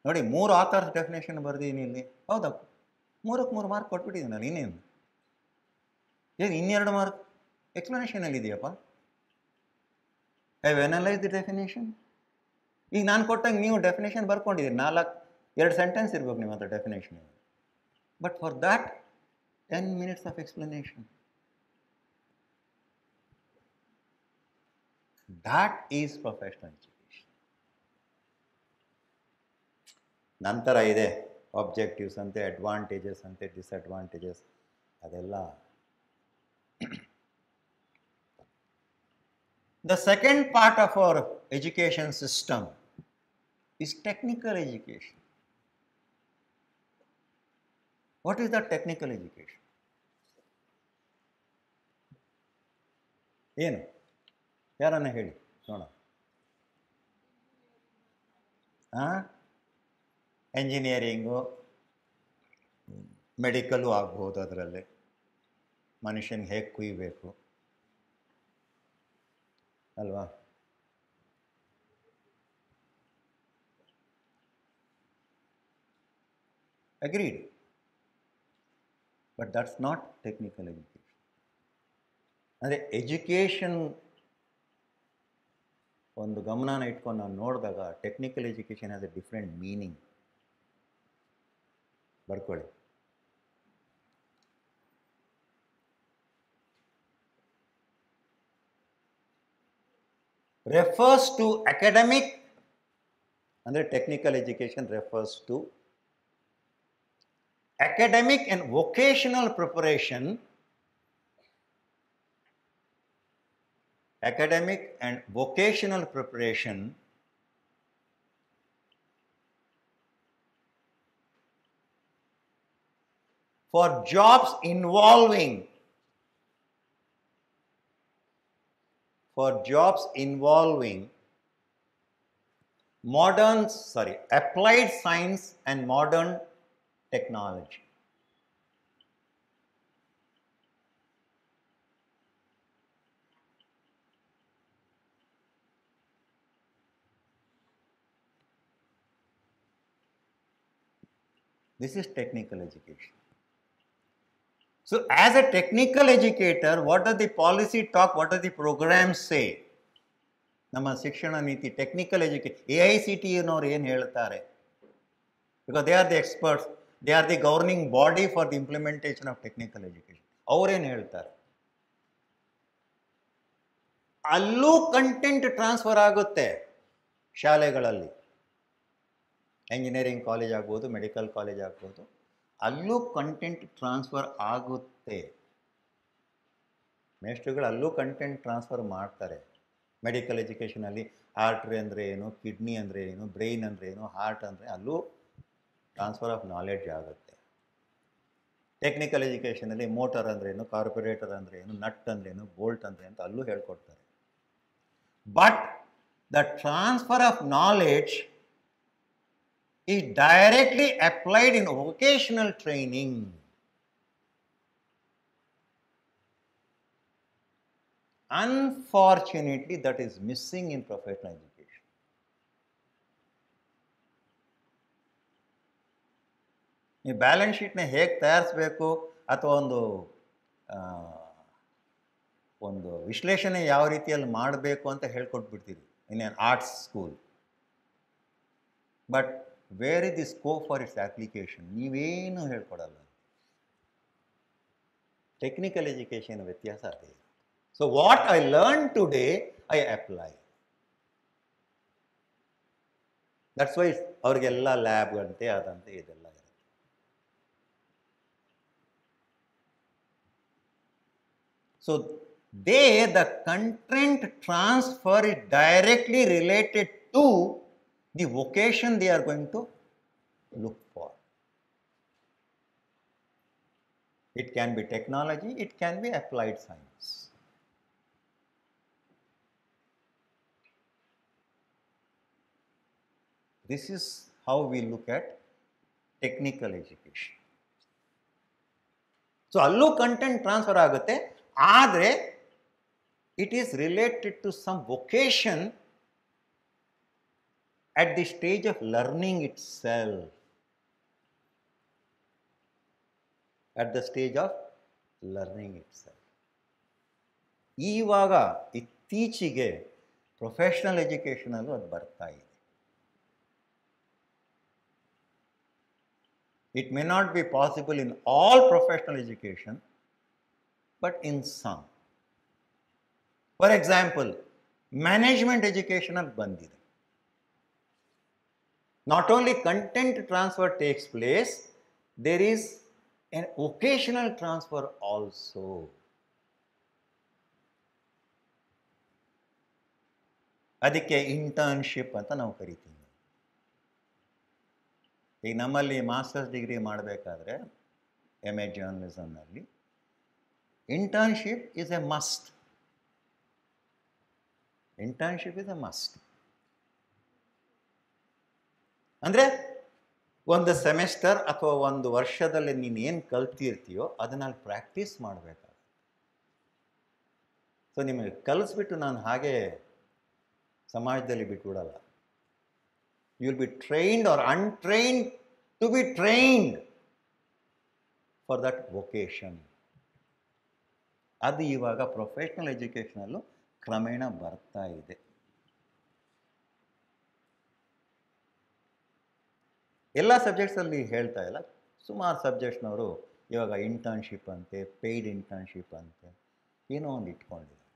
[SPEAKER 1] ನೋಡಿ, 3 ಆಥರ್ಸ್ ಡೆಫಿನೇಷನ್ ಬರ್ದೀನಿ ಇಲ್ಲಿ. ಹೌದಾ, 3ಕ್ಕೆ 3 ಮಾರ್ಕ್ ಕೊಟ್ಬಿಟ್ಟಿದ್ದೀನಿ ನಾನು. ಇನ್ನೇನು ಏನು, 2 ಮಾರ್ಕ್ ಎಕ್ಸ್ಪ್ಲನೇಷನಲ್ಲಿ ಇದೆಯಪ್ಪ. I analyse the definition. ಈಗ ನಾನು ಕೊಟ್ಟಂಗೆ ನೀವು ಡೆಫಿನೇಷನ್ ಬರ್ಕೊಂಡಿದ್ದೀರಿ, 2 ಸೆಂಟೆನ್ಸ್ ಇರ್ಬೇಕು ನಿಮ್ಮ ಹತ್ರ definition. But for that 10 minutes of explanation. That is professional education. ನಂತರ ಇದೆ ಆಬ್ಜೆಕ್ಟಿವ್ಸ್ ಅಂತೆ, ಅಡ್ವಾಂಟೇಜಸ್ ಅಂತೆ, ಡಿಸ್ಅಡ್ವಾಂಟೇಜಸ್, ಅದೆಲ್ಲ. The second part of our education system is technical education. What is that technical education? ಏನು, ಯಾರನ್ನ ಹೇಳಿ ನೋಡೋಣ. ಎಂಜಿನಿಯರಿಂಗು, ಮೆಡಿಕಲ್ಲು ಆಗ್ಬೋದು, ಅದರಲ್ಲಿ ಮನುಷ್ಯನಿಗೆ ಹೇಗೆ ಕುಯ್ಬೇಕು ಅಲ್ವಾ. Agreed, but that's not technical education. ಅಂದರೆ ಎಜುಕೇಷನ್ ಒಂದು ಗಮನನ ಇಟ್ಕೊಂಡು ನಾವು ನೋಡಿದಾಗ technical education has A different meaning. ಬರ್ಕೊಳ್ಳಿ. refers to academic, ಅಂದರೆ technical education refers to academic and vocational preparation academic and vocational preparation for jobs involving applied science and modern technology. This is technical education. So as a technical educator, what does the policy talk, what does the program say? ನಮ್ಮ ಶಿಕ್ಷಣ ನೀತಿ technical education AICTE ಏನು ಹೇಳ್ತಾರೆ? Because they are the experts, they are the governing body for the implementation of technical education. ಅವರೇನು ಹೇಳ್ತಾರೆ? ಅಲ್ಲೂ content transfer ಆಗುತ್ತೆ ಶಾಲೆಗಳಲ್ಲಿ. ಎಂಜಿನಿಯರಿಂಗ್ ಕಾಲೇಜ್ ಆಗ್ಬೋದು, ಮೆಡಿಕಲ್ ಕಾಲೇಜ್ ಆಗ್ಬೋದು, ಅಲ್ಲೂ ಕಂಟೆಂಟ್ ಟ್ರಾನ್ಸ್ಫರ್ ಆಗುತ್ತೆ. ಮೇಸ್ಟ್ರುಗಳು ಅಲ್ಲೂ ಕಂಟೆಂಟ್ ಟ್ರಾನ್ಸ್ಫರ್ ಮಾಡ್ತಾರೆ. ಮೆಡಿಕಲ್ ಎಜುಕೇಷನಲ್ಲಿ ಆರ್ಟ್ರಿ ಅಂದರೆ ಏನು, ಕಿಡ್ನಿ ಅಂದರೆ ಏನು, ಬ್ರೈನ್ ಅಂದರೆ ಏನು, ಹಾರ್ಟ್ ಅಂದರೆ ಅಲ್ಲೂ ಟ್ರಾನ್ಸ್ಫರ್ ಆಫ್ ನಾಲೆಡ್ಜ್ ಆಗುತ್ತೆ. ಟೆಕ್ನಿಕಲ್ ಎಜುಕೇಷನಲ್ಲಿ ಮೋಟರ್ ಅಂದ್ರೇನು, ಕಾರ್ಪೊರೇಟರ್ ಅಂದರೆ ಏನು, ನಟ್ ಅಂದ್ರೇನು, ಬೋಲ್ಟ್ ಅಂದರೆ ಅಂತ ಅಲ್ಲೂ ಹೇಳ್ಕೊಡ್ತಾರೆ. But the transfer of knowledge is directly applied in vocational training. Unfortunately, that is missing in professional education. ನೀವು ಬ್ಯಾಲೆನ್ಸ್ ಶೀಟ್ನ ಹೇಗೆ ತಯಾರಿಸಬೇಕು ಅಥವಾ ಒಂದು ವಿಶ್ಲೇಷಣೆ ಯಾವ ರೀತಿಯಲ್ಲಿ ಮಾಡಬೇಕು ಅಂತ ಹೇಳ್ಕೊಟ್ಬಿಡ್ತೀರಿ in an arts school. But where is the scope for its application? ನೀವೇನು ಹೇಳ್ಕೊಡಲ್ಲ. ಟೆಕ್ನಿಕಲ್ ಎಜುಕೇಷನ್ ವ್ಯತ್ಯಾಸ ಅದೇ. So what I learn today I apply. That's why ಅವ್ರಿಗೆಲ್ಲ ಲ್ಯಾಬ್ಗಳಂತೆ ಅದಂತೆ ಇದೆಲ್ಲ ಇರುತ್ತೆ. ಸೊ the content transfer is directly related to the vocation they are going to look for. It can be technology, it can be applied science. This is how we look at technical education. So allu content transfer ಆಗುತ್ತೆ, ಆದರೆ it is related to some vocation at the stage of learning itself. At the stage of learning itself. ಈವಾಗ ಇತ್ತೀಚೆಗೆ professional ಎಜುಕೇಷನಲ್ಲೂ ಅದು ಬರ್ತಾ ಇದೆ. It may not be possible in all professional education, but in some. For example, management education ಅಲ್ಲಿ ಬಂದಿದೆ. Not only content transfer takes place, there is an vocational transfer also. ಅದಕ್ಕೆ internship ಅಂತ ನಾವು ಕರಿತೀವಿ. ಈಗ ನಮ್ಮಲ್ಲಿ ಮಾಸ್ಟರ್ಸ್ ಡಿಗ್ರಿ ಮಾಡಬೇಕಾದ್ರೆ MA ಜರ್ನಲಿಸಮ್ನಲ್ಲಿ internship is a must. Internship is a must. ಅಂದರೆ ಒಂದು ಸೆಮೆಸ್ಟರ್ ಅಥವಾ ಒಂದು ವರ್ಷದಲ್ಲಿ ನೀನು ಏನು ಕಲ್ತಿರ್ತೀಯೋ ಅದನ್ನ ಅಲ್ಲಿ ಪ್ರಾಕ್ಟೀಸ್ ಮಾಡಬೇಕಾಗುತ್ತೆ. ಸೊ ನಿಮಗೆ ಕಲಿಸ್ಬಿಟ್ಟು ನಾನು ಹಾಗೆ ಸಮಾಜದಲ್ಲಿ ಬಿಟ್ಬಿಡಲ್ಲ. You will be trained or untrained to be trained for that vocation. ಅದು ಇವಾಗ ಪ್ರೊಫೆಷ್ನಲ್ ಎಜುಕೇಷನಲ್ಲೂ ಕ್ರಮೇಣ ಬರ್ತಾ ಇದೆ. ಎಲ್ಲ ಸಬ್ಜೆಕ್ಟ್ಸಲ್ಲಿ ಹೇಳ್ತಾ ಇಲ್ಲ, ಸುಮಾರು ಸಬ್ಜೆಕ್ಟ್ಸ್ನವರು ಇವಾಗ ಇಂಟರ್ನ್ಶಿಪ್ ಅಂತೆ, ಪೇಯ್ಡ್ ಇಂಟರ್ನ್ಶಿಪ್ ಅಂತೆ ಏನೋ ಒಂದು ಇಟ್ಕೊಂಡಿದ್ದಾರೆ.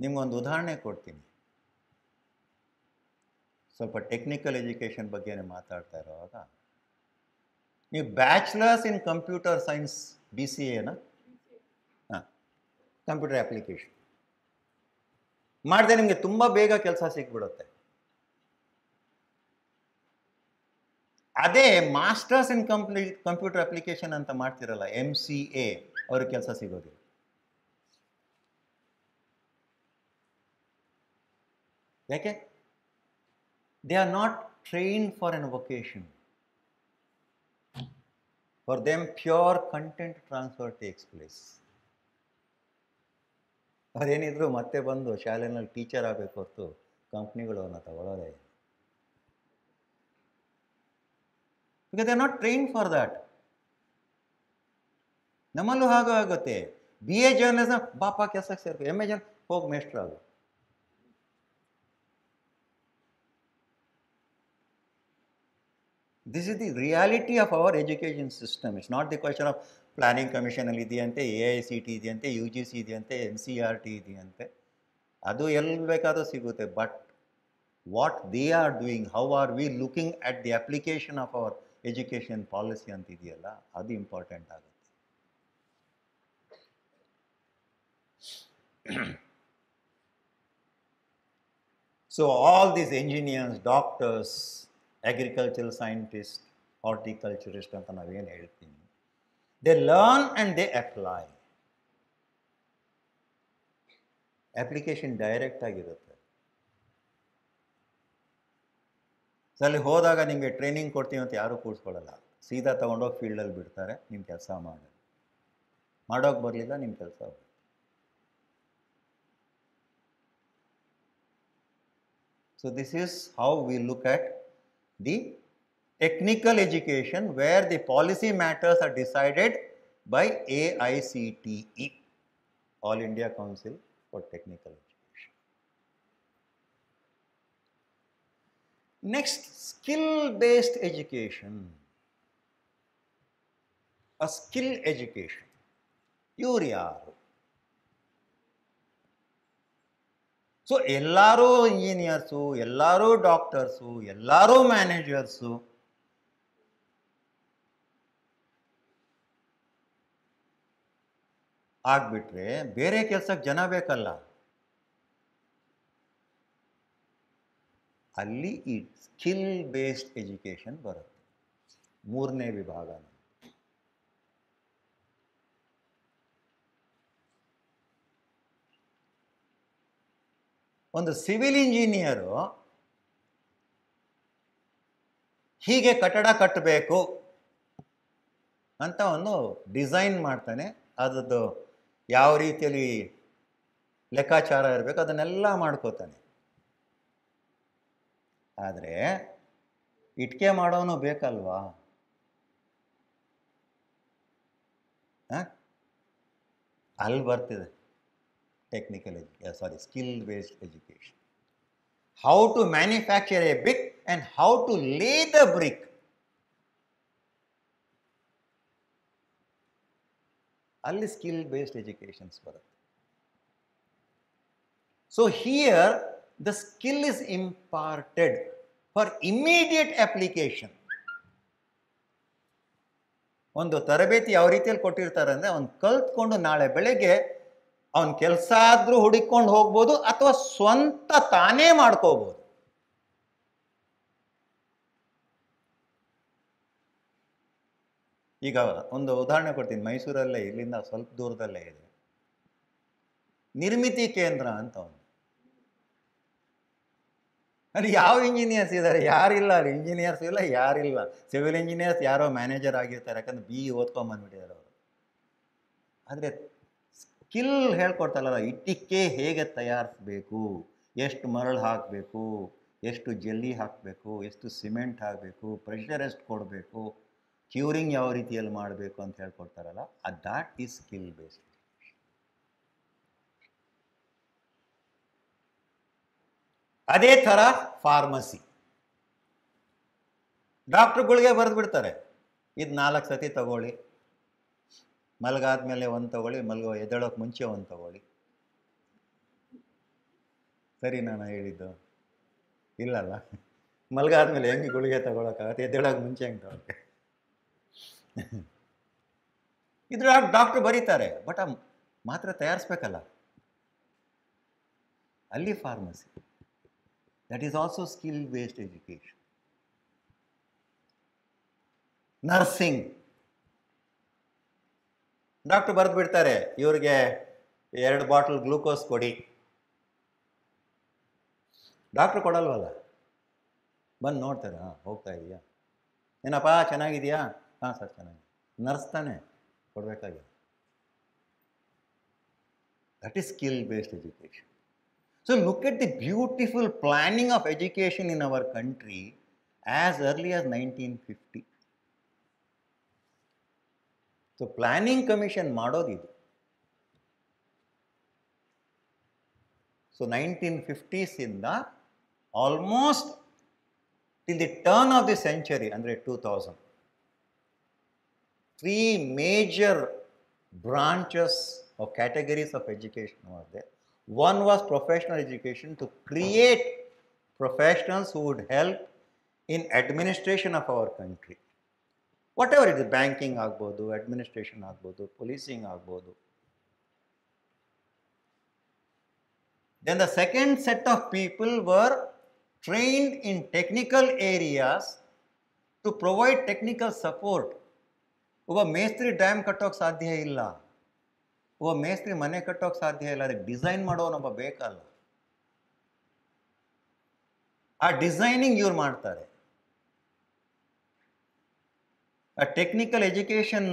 [SPEAKER 1] ನಿಮಗೊಂದು ಉದಾಹರಣೆ ಕೊಡ್ತೀನಿ. ಸ್ವಲ್ಪ ಟೆಕ್ನಿಕಲ್ ಎಜುಕೇಷನ್ ಬಗ್ಗೆ ಮಾತಾಡ್ತಾ ಇರುವಾಗ, ನೀವು bachelors in computer science BCA ಹಾಂ ಕಂಪ್ಯೂಟರ್ ಅಪ್ಲಿಕೇಶನ್ ಮಾಡಿದೆ ನಿಮಗೆ ತುಂಬ ಬೇಗ ಕೆಲಸ ಸಿಕ್ಬಿಡುತ್ತೆ. ಅದೇ ಮಾಸ್ಟರ್ಸ್ ಇನ್ ಕಂಪ್ಯೂಟರ್ ಅಪ್ಲಿಕೇಶನ್ ಅಂತ ಮಾಡ್ತಿರಲ್ಲ, MCA, ಅವ್ರಿಗೆ ಕೆಲಸ ಸಿಗೋದಿಲ್ಲ. ಯಾಕೆ? They are not trained for an vocation. For them pure content transfer takes place. ಅದೇನಿದ್ರು ಮತ್ತೆ ಬಂದು ಶಾಲೆಯಲ್ಲಿ ಟೀಚರ್ ಆಗಬೇಕು ಹೊರತು ಕಂಪ್ನಿಗಳು ಅವನ್ನ ತಗೊಳ್ಳೋದೇ ಇಲ್ಲ. Because they are not trained for that. ನಮ್ಮಲ್ಲೂ ಹಾಗೂ ಆಗುತ್ತೆ. BA ಜರ್ನಲಿಸಮ್ ಬಾಪ ಕೆಲಸಕ್ಕೆ ಸೇರ್ಕೊ, MA ಜರ್ನ ಹೋಗಿ ಮೇಷ್ಟ್ರಾಗು. This is the reality of our education system. It's not the question of planning ಕಮಿಷನಲ್ಲಿ ಇದೆಯಂತೆ, AICT ಇದೆಯಂತೆ, UGC ಇದೆಯಂತೆ, NCERT ಇದೆಯಂತೆ. ಅದು ಎಲ್ಲಿ ಬೇಕಾದರೂ ಸಿಗುತ್ತೆ. But what they are doing, how are we looking at the application of our education policy ಅಂತ ಇದೆಯಲ್ಲ, ಅದು ಇಂಪಾರ್ಟೆಂಟ್ ಆಗುತ್ತೆ. So all these engineers, doctors, agricultural scientists, horticulturists ಅಂತ ನಾವೇನು ಹೇಳ್ತೀನಿ, they learn and they apply. Application direct ಆಗಿರುತ್ತೆ. So ಅಲ್ಲಿ ಹೋದಾಗ ನಿಮಗೆ ಟ್ರೈನಿಂಗ್ ಕೊಡ್ತೀವಿ ಅಂತ ಯಾರೂ ಕೂರಿಸ್ಕೊಳ್ಳಲ್ಲ. ಸೀದಾ ತೊಗೊಂಡೋಗಿ ಫೀಲ್ಡಲ್ಲಿ ಬಿಡ್ತಾರೆ, ನಿಮ್ಮ ಕೆಲಸ ಮಾಡೋಕೆ ಬರಲಿಲ್ಲ, ನಿಮ್ಮ ಕೆಲಸ. So this is how we look at the technical education, where the policy matters are decided by AICTE, All India Council for Technical Education. Next, skill-based education. A skill education. ಇವ್ರು ಯಾರು? ಸೊ ಎಲ್ಲರೂ engineers, ಎಲ್ಲರೂ doctors, ಎಲ್ಲರೂ managers. ಆಗ್ಬಿಟ್ರೆ ಬೇರೆ ಕೆಲಸಕ್ಕೆ ಜನ ಬೇಕಲ್ಲ. ಅಲ್ಲಿ ಈ ಸ್ಕಿಲ್ ಬೇಸ್ಡ್ ಎಜುಕೇಷನ್ ಬರುತ್ತೆ, ಮೂರನೇ ವಿಭಾಗ. ಒಂದು ಸಿವಿಲ್ ಇಂಜಿನಿಯರು ಹೀಗೆ ಕಟ್ಟಡ ಕಟ್ಟಬೇಕು ಅಂತ ಒಂದು ಡಿಸೈನ್ ಮಾಡ್ತಾನೆ. ಅದರದ್ದು ಯಾವ ರೀತಿಯಲ್ಲಿ ಲೆಕ್ಕಾಚಾರ ಇರಬೇಕು ಅದನ್ನೆಲ್ಲ ಮಾಡ್ಕೋತಾನೆ. ಆದರೆ ಇಟ್ಕೆ ಮಾಡೋನು ಬೇಕಲ್ವಾ? ಅಲ್ಲಿ ಬರ್ತಿದೆ technical education, skill-based education. How to manufacture a brick and how to lay the brick. Alli skill-based educations barutte. So here the skill is imparted for immediate application. ಒಂದು ತರಬೇತಿ ಯಾವ ರೀತಿಯಲ್ಲಿ ಕೊಟ್ಟಿರ್ತಾರೆ ಅಂದರೆ, ಅವ್ನು ಕಲ್ತ್ಕೊಂಡು ನಾಳೆ ಬೆಳಗ್ಗೆ ಅವನ ಕೆಲಸ ಆದರೂ ಹುಡುಕೊಂಡು ಹೋಗ್ಬೋದು ಅಥವಾ ಸ್ವಂತ ತಾನೇ ಮಾಡ್ಕೋಬೋದು. ಈಗ ಒಂದು ಉದಾಹರಣೆ ಕೊಡ್ತೀನಿ. ಮೈಸೂರಲ್ಲೇ, ಇಲ್ಲಿಂದ ಸ್ವಲ್ಪ ದೂರದಲ್ಲೇ ಇದೆ, ನಿರ್ಮಿತಿ ಕೇಂದ್ರ ಅಂತ ಒಂದು. ಅಲ್ಲಿ ಯಾವ ಇಂಜಿನಿಯರ್ಸ್ ಇದ್ದಾರೆ? ಯಾರಿಲ್ಲ ಅಲ್ಲಿ. ಇಂಜಿನಿಯರ್ಸ್ ಇಲ್ಲ, ಯಾರಿಲ್ಲ. ಸಿವಿಲ್ ಇಂಜಿನಿಯರ್ಸ್ ಯಾರೋ ಮ್ಯಾನೇಜರ್ ಆಗಿರ್ತಾರೆ, ಯಾಕಂದ್ರೆ BE ಓದ್ಕೊಂಬಂದ್ಬಿಟ್ಟಿದ್ದಾರೆ ಅವರು. ಆದರೆ ಸ್ಕಿಲ್ ಹೇಳ್ಕೊಡ್ತಾರಲ್ಲ, ಇಟ್ಟಿಗೆ ಹೇಗೆ ತಯಾರಿಸಬೇಕು, ಎಷ್ಟು ಮರಳು ಹಾಕಬೇಕು, ಎಷ್ಟು ಜಲ್ಲಿ ಹಾಕಬೇಕು, ಎಷ್ಟು ಸಿಮೆಂಟ್ ಹಾಕಬೇಕು, ಪ್ರೆಷರ್ ಎಷ್ಟು ಕೊಡಬೇಕು, ಕ್ಯೂರಿಂಗ್ ಯಾವ ರೀತಿಯಲ್ಲಿ ಮಾಡಬೇಕು ಅಂತ ಹೇಳ್ಕೊಡ್ತಾರಲ್ಲ, ದ್ಯಾಟ್ ಈಸ್ ಸ್ಕಿಲ್ ಬೇಸ್ಡ್. ಅದೇ ಥರ ಫಾರ್ಮಸಿ. ಡಾಕ್ಟ್ರುಗಳಿಗೆ ಬರೆದು ಬಿಡ್ತಾರೆ, ಇದು 4 ಸತಿ ತಗೊಳ್ಳಿ, ಮಲಗಾದ್ಮೇಲೆ ಒಂದು ತಗೊಳ್ಳಿ, ಎದ್ದೇಳೋಕೆ ಮುಂಚೆ ಒಂದು ತಗೊಳ್ಳಿ. ಸರಿ ನಾನು ಹೇಳಿದ್ದು? ಇಲ್ಲಲ್ಲ, ಮಲಗಾದ್ಮೇಲೆ ಹೆಂಗೆ ಗುಳಿಗೆ ತಗೊಳಕ್ಕಾಗತ್ತೆ? ಎದ್ದೇಳೋಕೆ ಮುಂಚೆ ಹೆಂಗೆ ತಗೊಳ್ಳಿ? ಇದ್ರ ಡಾಕ್ಟ್ರು ಬರೀತಾರೆ. ಬಟ್ ಮಾತ್ರ ತಯಾರಿಸ್ಬೇಕಲ್ಲ, ಅಲ್ಲಿ pharmacy. That is also skill based education. Nursing, doctor ಬರೆದು ಬಿಡ್ತಾರೆ, ಇವ್ರಿಗೆ 2 ಬಾಟಲ್ ಗ್ಲೂಕೋಸ್ ಕೊಡಿ. ಡಾಕ್ಟ್ರು ಕೊಡಲ್ವಲ್ಲ, ಬಂದು ನೋಡ್ತಾರೆ, ಹಾಂ ಹೋಗ್ತಾ ಇದೆಯಾ, ಏನಪ್ಪ ಚೆನ್ನಾಗಿದೆಯಾ, ಹಾಂ ಸರ್ ಚೆನ್ನಾಗಿದೆ. ನರ್ಸ್ ತಾನೇ ಕೊಡಬೇಕಾಗಿದೆ. That is skill based education. So look at the beautiful planning of education in our country as early as 1950. So planning commission ಮಾಡೋದಿದು. So 1950s ಇಂದ almost till the turn of the century, ಅಂದರೆ 2000, 3 major branches or categories of education were there. One was professional education, to create professionals who would help in administration of our country. Whatever it is, banking ಆಗ್ಬೋದು, administration ಆಗ್ಬೋದು, policing ಆಗ್ಬೋದು. Then the second set of people were trained in technical areas to provide technical support. ಒಬ್ಬ ಮೇಸ್ತ್ರಿ dam ಕಟ್ಟೋಕೆ ಸಾಧ್ಯ ಇಲ್ಲ, ಒಬ್ಬ ಮೇಸ್ತ್ರಿ ಮನೆ ಕಟ್ಟೋಕೆ ಸಾಧ್ಯ ಇಲ್ಲ, ಅದಕ್ಕೆ ಡಿಸೈನ್ ಮಾಡೋನೊಬ್ಬ ಬೇಕಲ್ಲ. ಆ ಡಿಸೈನಿಂಗ್ ಇವ್ರು ಮಾಡ್ತಾರೆ. ಆ ಟೆಕ್ನಿಕಲ್ ಎಜುಕೇಷನ್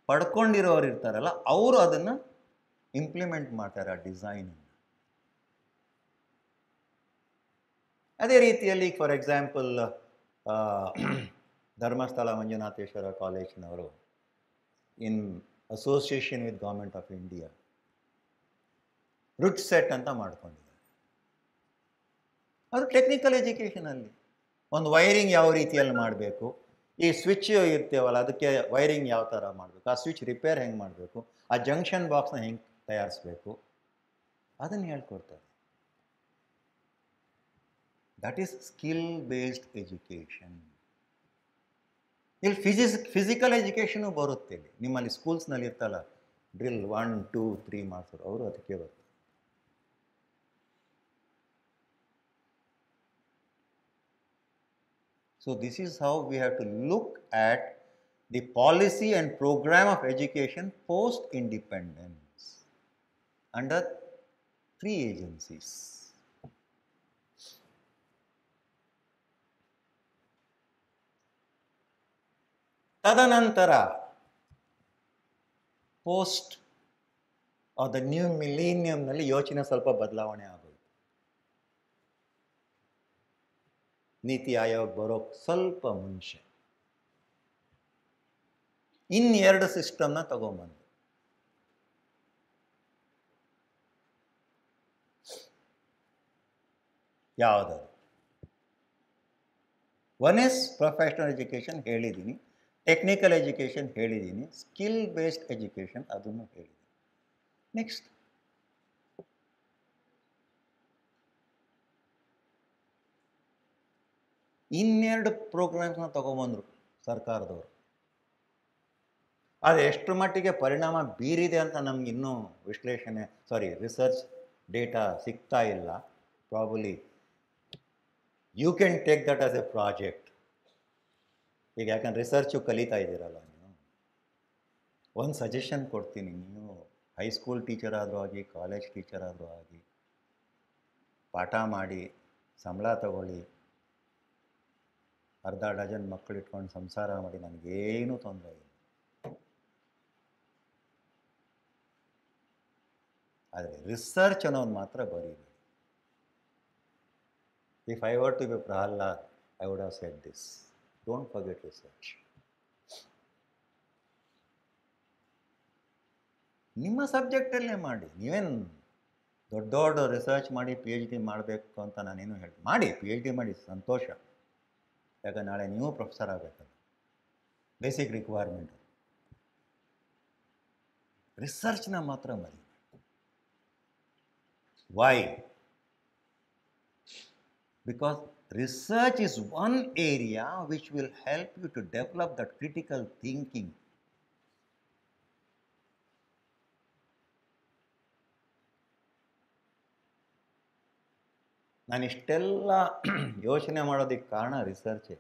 [SPEAKER 1] ಪಡ್ಕೊಂಡಿರೋರು ಇರ್ತಾರಲ್ಲ, ಅವರು ಅದನ್ನು ಇಂಪ್ಲಿಮೆಂಟ್ ಮಾಡ್ತಾರೆ, ಆ ಡಿಸೈನಿಂಗ್. ಅದೇ ರೀತಿಯಲ್ಲಿ ಫಾರ್ ಎಕ್ಸಾಂಪಲ್ ಧರ್ಮಸ್ಥಳ ಮಂಜುನಾಥೇಶ್ವರ ಕಾಲೇಜಿನವರು in association with government of India RUDSET ಅಂತ ಮಾಡ್ಕೊಂಡಿದ್ದಾರೆ. ಅದು ಟೆಕ್ನಿಕಲ್ ಎಜುಕೇಷನಲ್ಲಿ ಒಂದು ವೈರಿಂಗ್ ಯಾವ ರೀತಿಯಲ್ಲಿ ಮಾಡಬೇಕು, ಈ ಸ್ವಿಚ್ ಇರ್ತೇವಲ್ಲ ಅದಕ್ಕೆ ವೈರಿಂಗ್ ಯಾವ ಥರ ಮಾಡಬೇಕು, ಆ ಸ್ವಿಚ್ ರಿಪೇರ್ ಹೆಂಗೆ ಮಾಡಬೇಕು, ಆ ಜಂಕ್ಷನ್ ಬಾಕ್ಸ್ನ ಹೆಂಗೆ ತಯಾರಿಸ್ಬೇಕು, ಅದನ್ನು ಹೇಳ್ಕೊಡ್ತಾರೆ. That is skill based education. ಇಲ್ಲಿ ಫಿಸಿಕಲ್ ಎಜುಕೇಷನು ಬರುತ್ತೆ. ಇಲ್ಲಿ ನಿಮ್ಮಲ್ಲಿ ಸ್ಕೂಲ್ಸ್ನಲ್ಲಿ ಇರ್ತಲ್ಲ, ಡ್ರಿಲ್ 1, 2, 3 ಮಾಡ್ತಾರೆ, ಅವರು ಅದಕ್ಕೆ ಬರ್ತಾರೆ. So this is how we have to look at the policy and program of education post independence under 3 agencies. ತದನಂತರ ಪೋಸ್ಟ್ ಆಫ್ ದ ನ್ಯೂ ಮಿಲೇನಿಯಂನಲ್ಲಿ ಯೋಚನೆ ಸ್ವಲ್ಪ ಬದಲಾವಣೆ ಆಗೋದು. ನೀತಿ ಆಯೋಗ ಬರೋಕ್ಕೆ ಸ್ವಲ್ಪ ಮುಂಚೆ ಇನ್ನೆರಡು ಸಿಸ್ಟಮ್ನ ತಗೊಂಬಂದು, ಯಾವುದಾದ್ರು ಒನ್ ಇಸ್ ಪ್ರೊಫೆಷನಲ್ ಎಜುಕೇಷನ್ ಹೇಳಿದ್ದೀನಿ, ಟೆಕ್ನಿಕಲ್ ಎಜುಕೇಷನ್ ಹೇಳಿದ್ದೀನಿ, ಸ್ಕಿಲ್ ಬೇಸ್ಡ್ ಎಜುಕೇಷನ್ ಅದನ್ನು ಹೇಳಿದ್ದೀನಿ. ನೆಕ್ಸ್ಟ್ ಇನ್ನೆರಡು ಪ್ರೋಗ್ರಾಮ್ಸ್ನ ತಗೊಂಬಂದರು ಸರ್ಕಾರದವರು. ಅದು ಎಷ್ಟು ಮಟ್ಟಿಗೆ ಪರಿಣಾಮ ಬೀರಿದೆ ಅಂತ ನಮ್ಗೆ ಇನ್ನೂ ರಿಸರ್ಚ್ ಡೇಟಾ ಸಿಗ್ತಾ ಇಲ್ಲ. Probably you can take that as a project. ಈಗ ಯಾಕಂದ್ರೆ ರಿಸರ್ಚು ಕಲಿತಾ ಇದ್ದೀರಲ್ಲ ನೀವು, ಒಂದು ಸಜೆಷನ್ ಕೊಡ್ತೀನಿ. ನೀವು ಹೈಸ್ಕೂಲ್ ಟೀಚರ್ ಆದರೂ ಆಗಿ, ಕಾಲೇಜ್ ಟೀಚರ್ ಆದರೂ ಆಗಿ, ಪಾಠ ಮಾಡಿ ಸಂಬಳ ತಗೊಳ್ಳಿ, ಅರ್ಧ ಡಜನ್ ಮಕ್ಕಳು ಇಟ್ಕೊಂಡು ಸಂಸಾರ ಮಾಡಿ, ನನಗೇನೂ ತೊಂದರೆ ಇಲ್ಲ. ಆದರೆ ರಿಸರ್ಚ್ ಅನ್ನೋದು ಮಾತ್ರ ಬರೀಬೇಡಿ. If I were to be Prahlad, I would have said this: don't forget research. ನಿಮ್ಮ ಸಬ್ಜೆಕ್ಟಲ್ಲೇ ಮಾಡಿ. ನೀವೇನು ದೊಡ್ಡ ದೊಡ್ಡ ರಿಸರ್ಚ್ ಮಾಡಿ PhD ಮಾಡಬೇಕು ಅಂತ ನಾನೇನು ಹೇಳ್ತೀನಿ. ಮಾಡಿ, PhD ಮಾಡಿ, ಸಂತೋಷ. ಯಾಕಂದ್ರೆ ನಾಳೆ ನೀವು ಪ್ರೊಫೆಸರ್ ಆಗಬೇಕಲ್ಲ, ಬೇಸಿಕ್ ರಿಕ್ವೈರ್ಮೆಂಟ್. ರಿಸರ್ಚ್ನ ಮಾತ್ರ ಮರಿ. Y? Because research is one area which will help you to develop that critical thinking. ನಾನು ಇಷ್ಟೆಲ್ಲ ಯೋಚನೆ ಮಾಡೋದಕ್ಕೆ ಕಾರಣ ರಿಸರ್ಚೇ.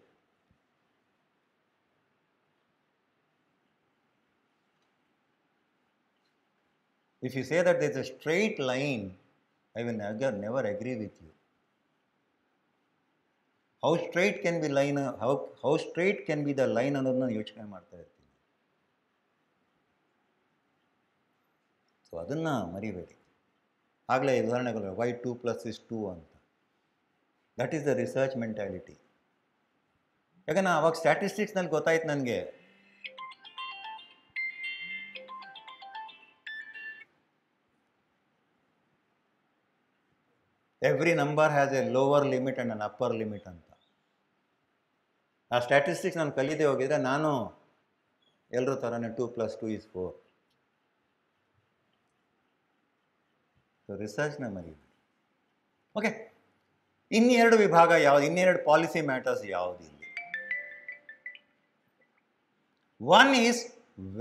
[SPEAKER 1] If you say that there is a straight line, I will never agree with you. How straight can be line? How straight can be the line ಅನ್ನೋದನ್ನ ಯೋಚನೆ ಮಾಡ್ತಾ ಇರ್ತೀನಿ. So ಅದನ್ನು ಮರಿಬೇಡಿ. ಆಗಲೇ ಉದಾಹರಣೆಗಳು why 2 + 2 ಅಂತ. That is the research mentality. ಯಾಕಂದ್ರೆ ಅವಾಗ ಸ್ಟ್ಯಾಟಿಸ್ಟಿಕ್ಸ್ನಲ್ಲಿ ಗೊತ್ತಾಯ್ತು ನನಗೆ, every number has A lower limit and an upper limit ಅಂತ. ಆ ಸ್ಟ್ಯಾಟಿಸ್ಟಿಕ್ಸ್ ನಾನು ಕಲಿದೇ ಹೋಗಿದ್ರೆ ನಾನು ಎಲ್ಲರ ಥರನೇ 2 + 2 = 4. ಸೊ ರಿಸರ್ಚ್ನ ಮರಿಬೇಡಿ. ಓಕೆ, ಇನ್ನೆರಡು ವಿಭಾಗ ಯಾವುದು, ಇನ್ನೆರಡು ಪಾಲಿಸಿ ಮ್ಯಾಟರ್ಸ್ ಯಾವುದು ಇಲ್ಲಿ? One is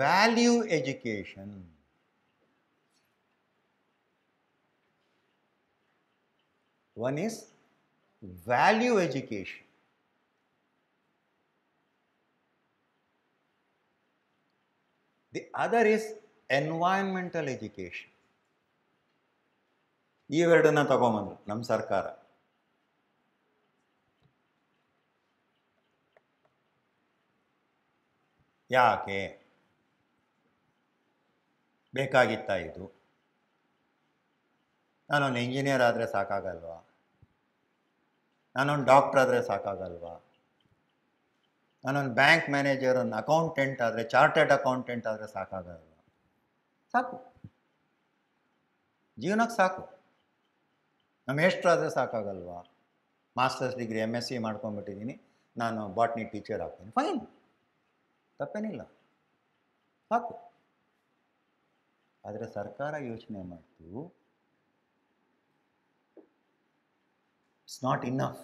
[SPEAKER 1] value education. One is value education. The other is environmental education. ಇವೆರಡನ್ನ ತಗೊಂಬಂದ್ರು ನಮ್ಮ ಸರ್ಕಾರ. ಯಾಕೆ ಬೇಕಾಗಿತ್ತಾ ಇದು? ನಾನೊಂದು ಇಂಜಿನಿಯರ್ ಆದರೆ ಸಾಕಾಗಲ್ವಾ? ನಾನೊಂದು ಡಾಕ್ಟರ್ ಆದರೆ ಸಾಕಾಗಲ್ವಾ? ನಾನೊಂದು ಬ್ಯಾಂಕ್ ಮ್ಯಾನೇಜರ್, ಒಂದು ಅಕೌಂಟೆಂಟ್ ಆದರೆ, ಚಾರ್ಟರ್ಡ್ ಅಕೌಂಟೆಂಟ್ ಆದರೆ ಸಾಕಾಗಲ್ವಾ? ಸಾಕು, ಜೀವನಕ್ಕೆ ಸಾಕು. ನಮ್ಮ ಎಷ್ಟರಾದರೆ ಸಾಕಾಗಲ್ವಾ? ಮಾಸ್ಟರ್ಸ್ ಡಿಗ್ರಿ MSc ಮಾಡ್ಕೊಂಡ್ಬಿಟ್ಟಿದ್ದೀನಿ, ನಾನು ಬಾಟ್ನಿ ಟೀಚರ್ ಆಗ್ತೀನಿ, ಫೈನ್, ತಪ್ಪೇನಿಲ್ಲ, ಸಾಕು. ಆದರೆ ಸರ್ಕಾರ ಯೋಚನೆ ಮಾಡ್ತು, it's not enough.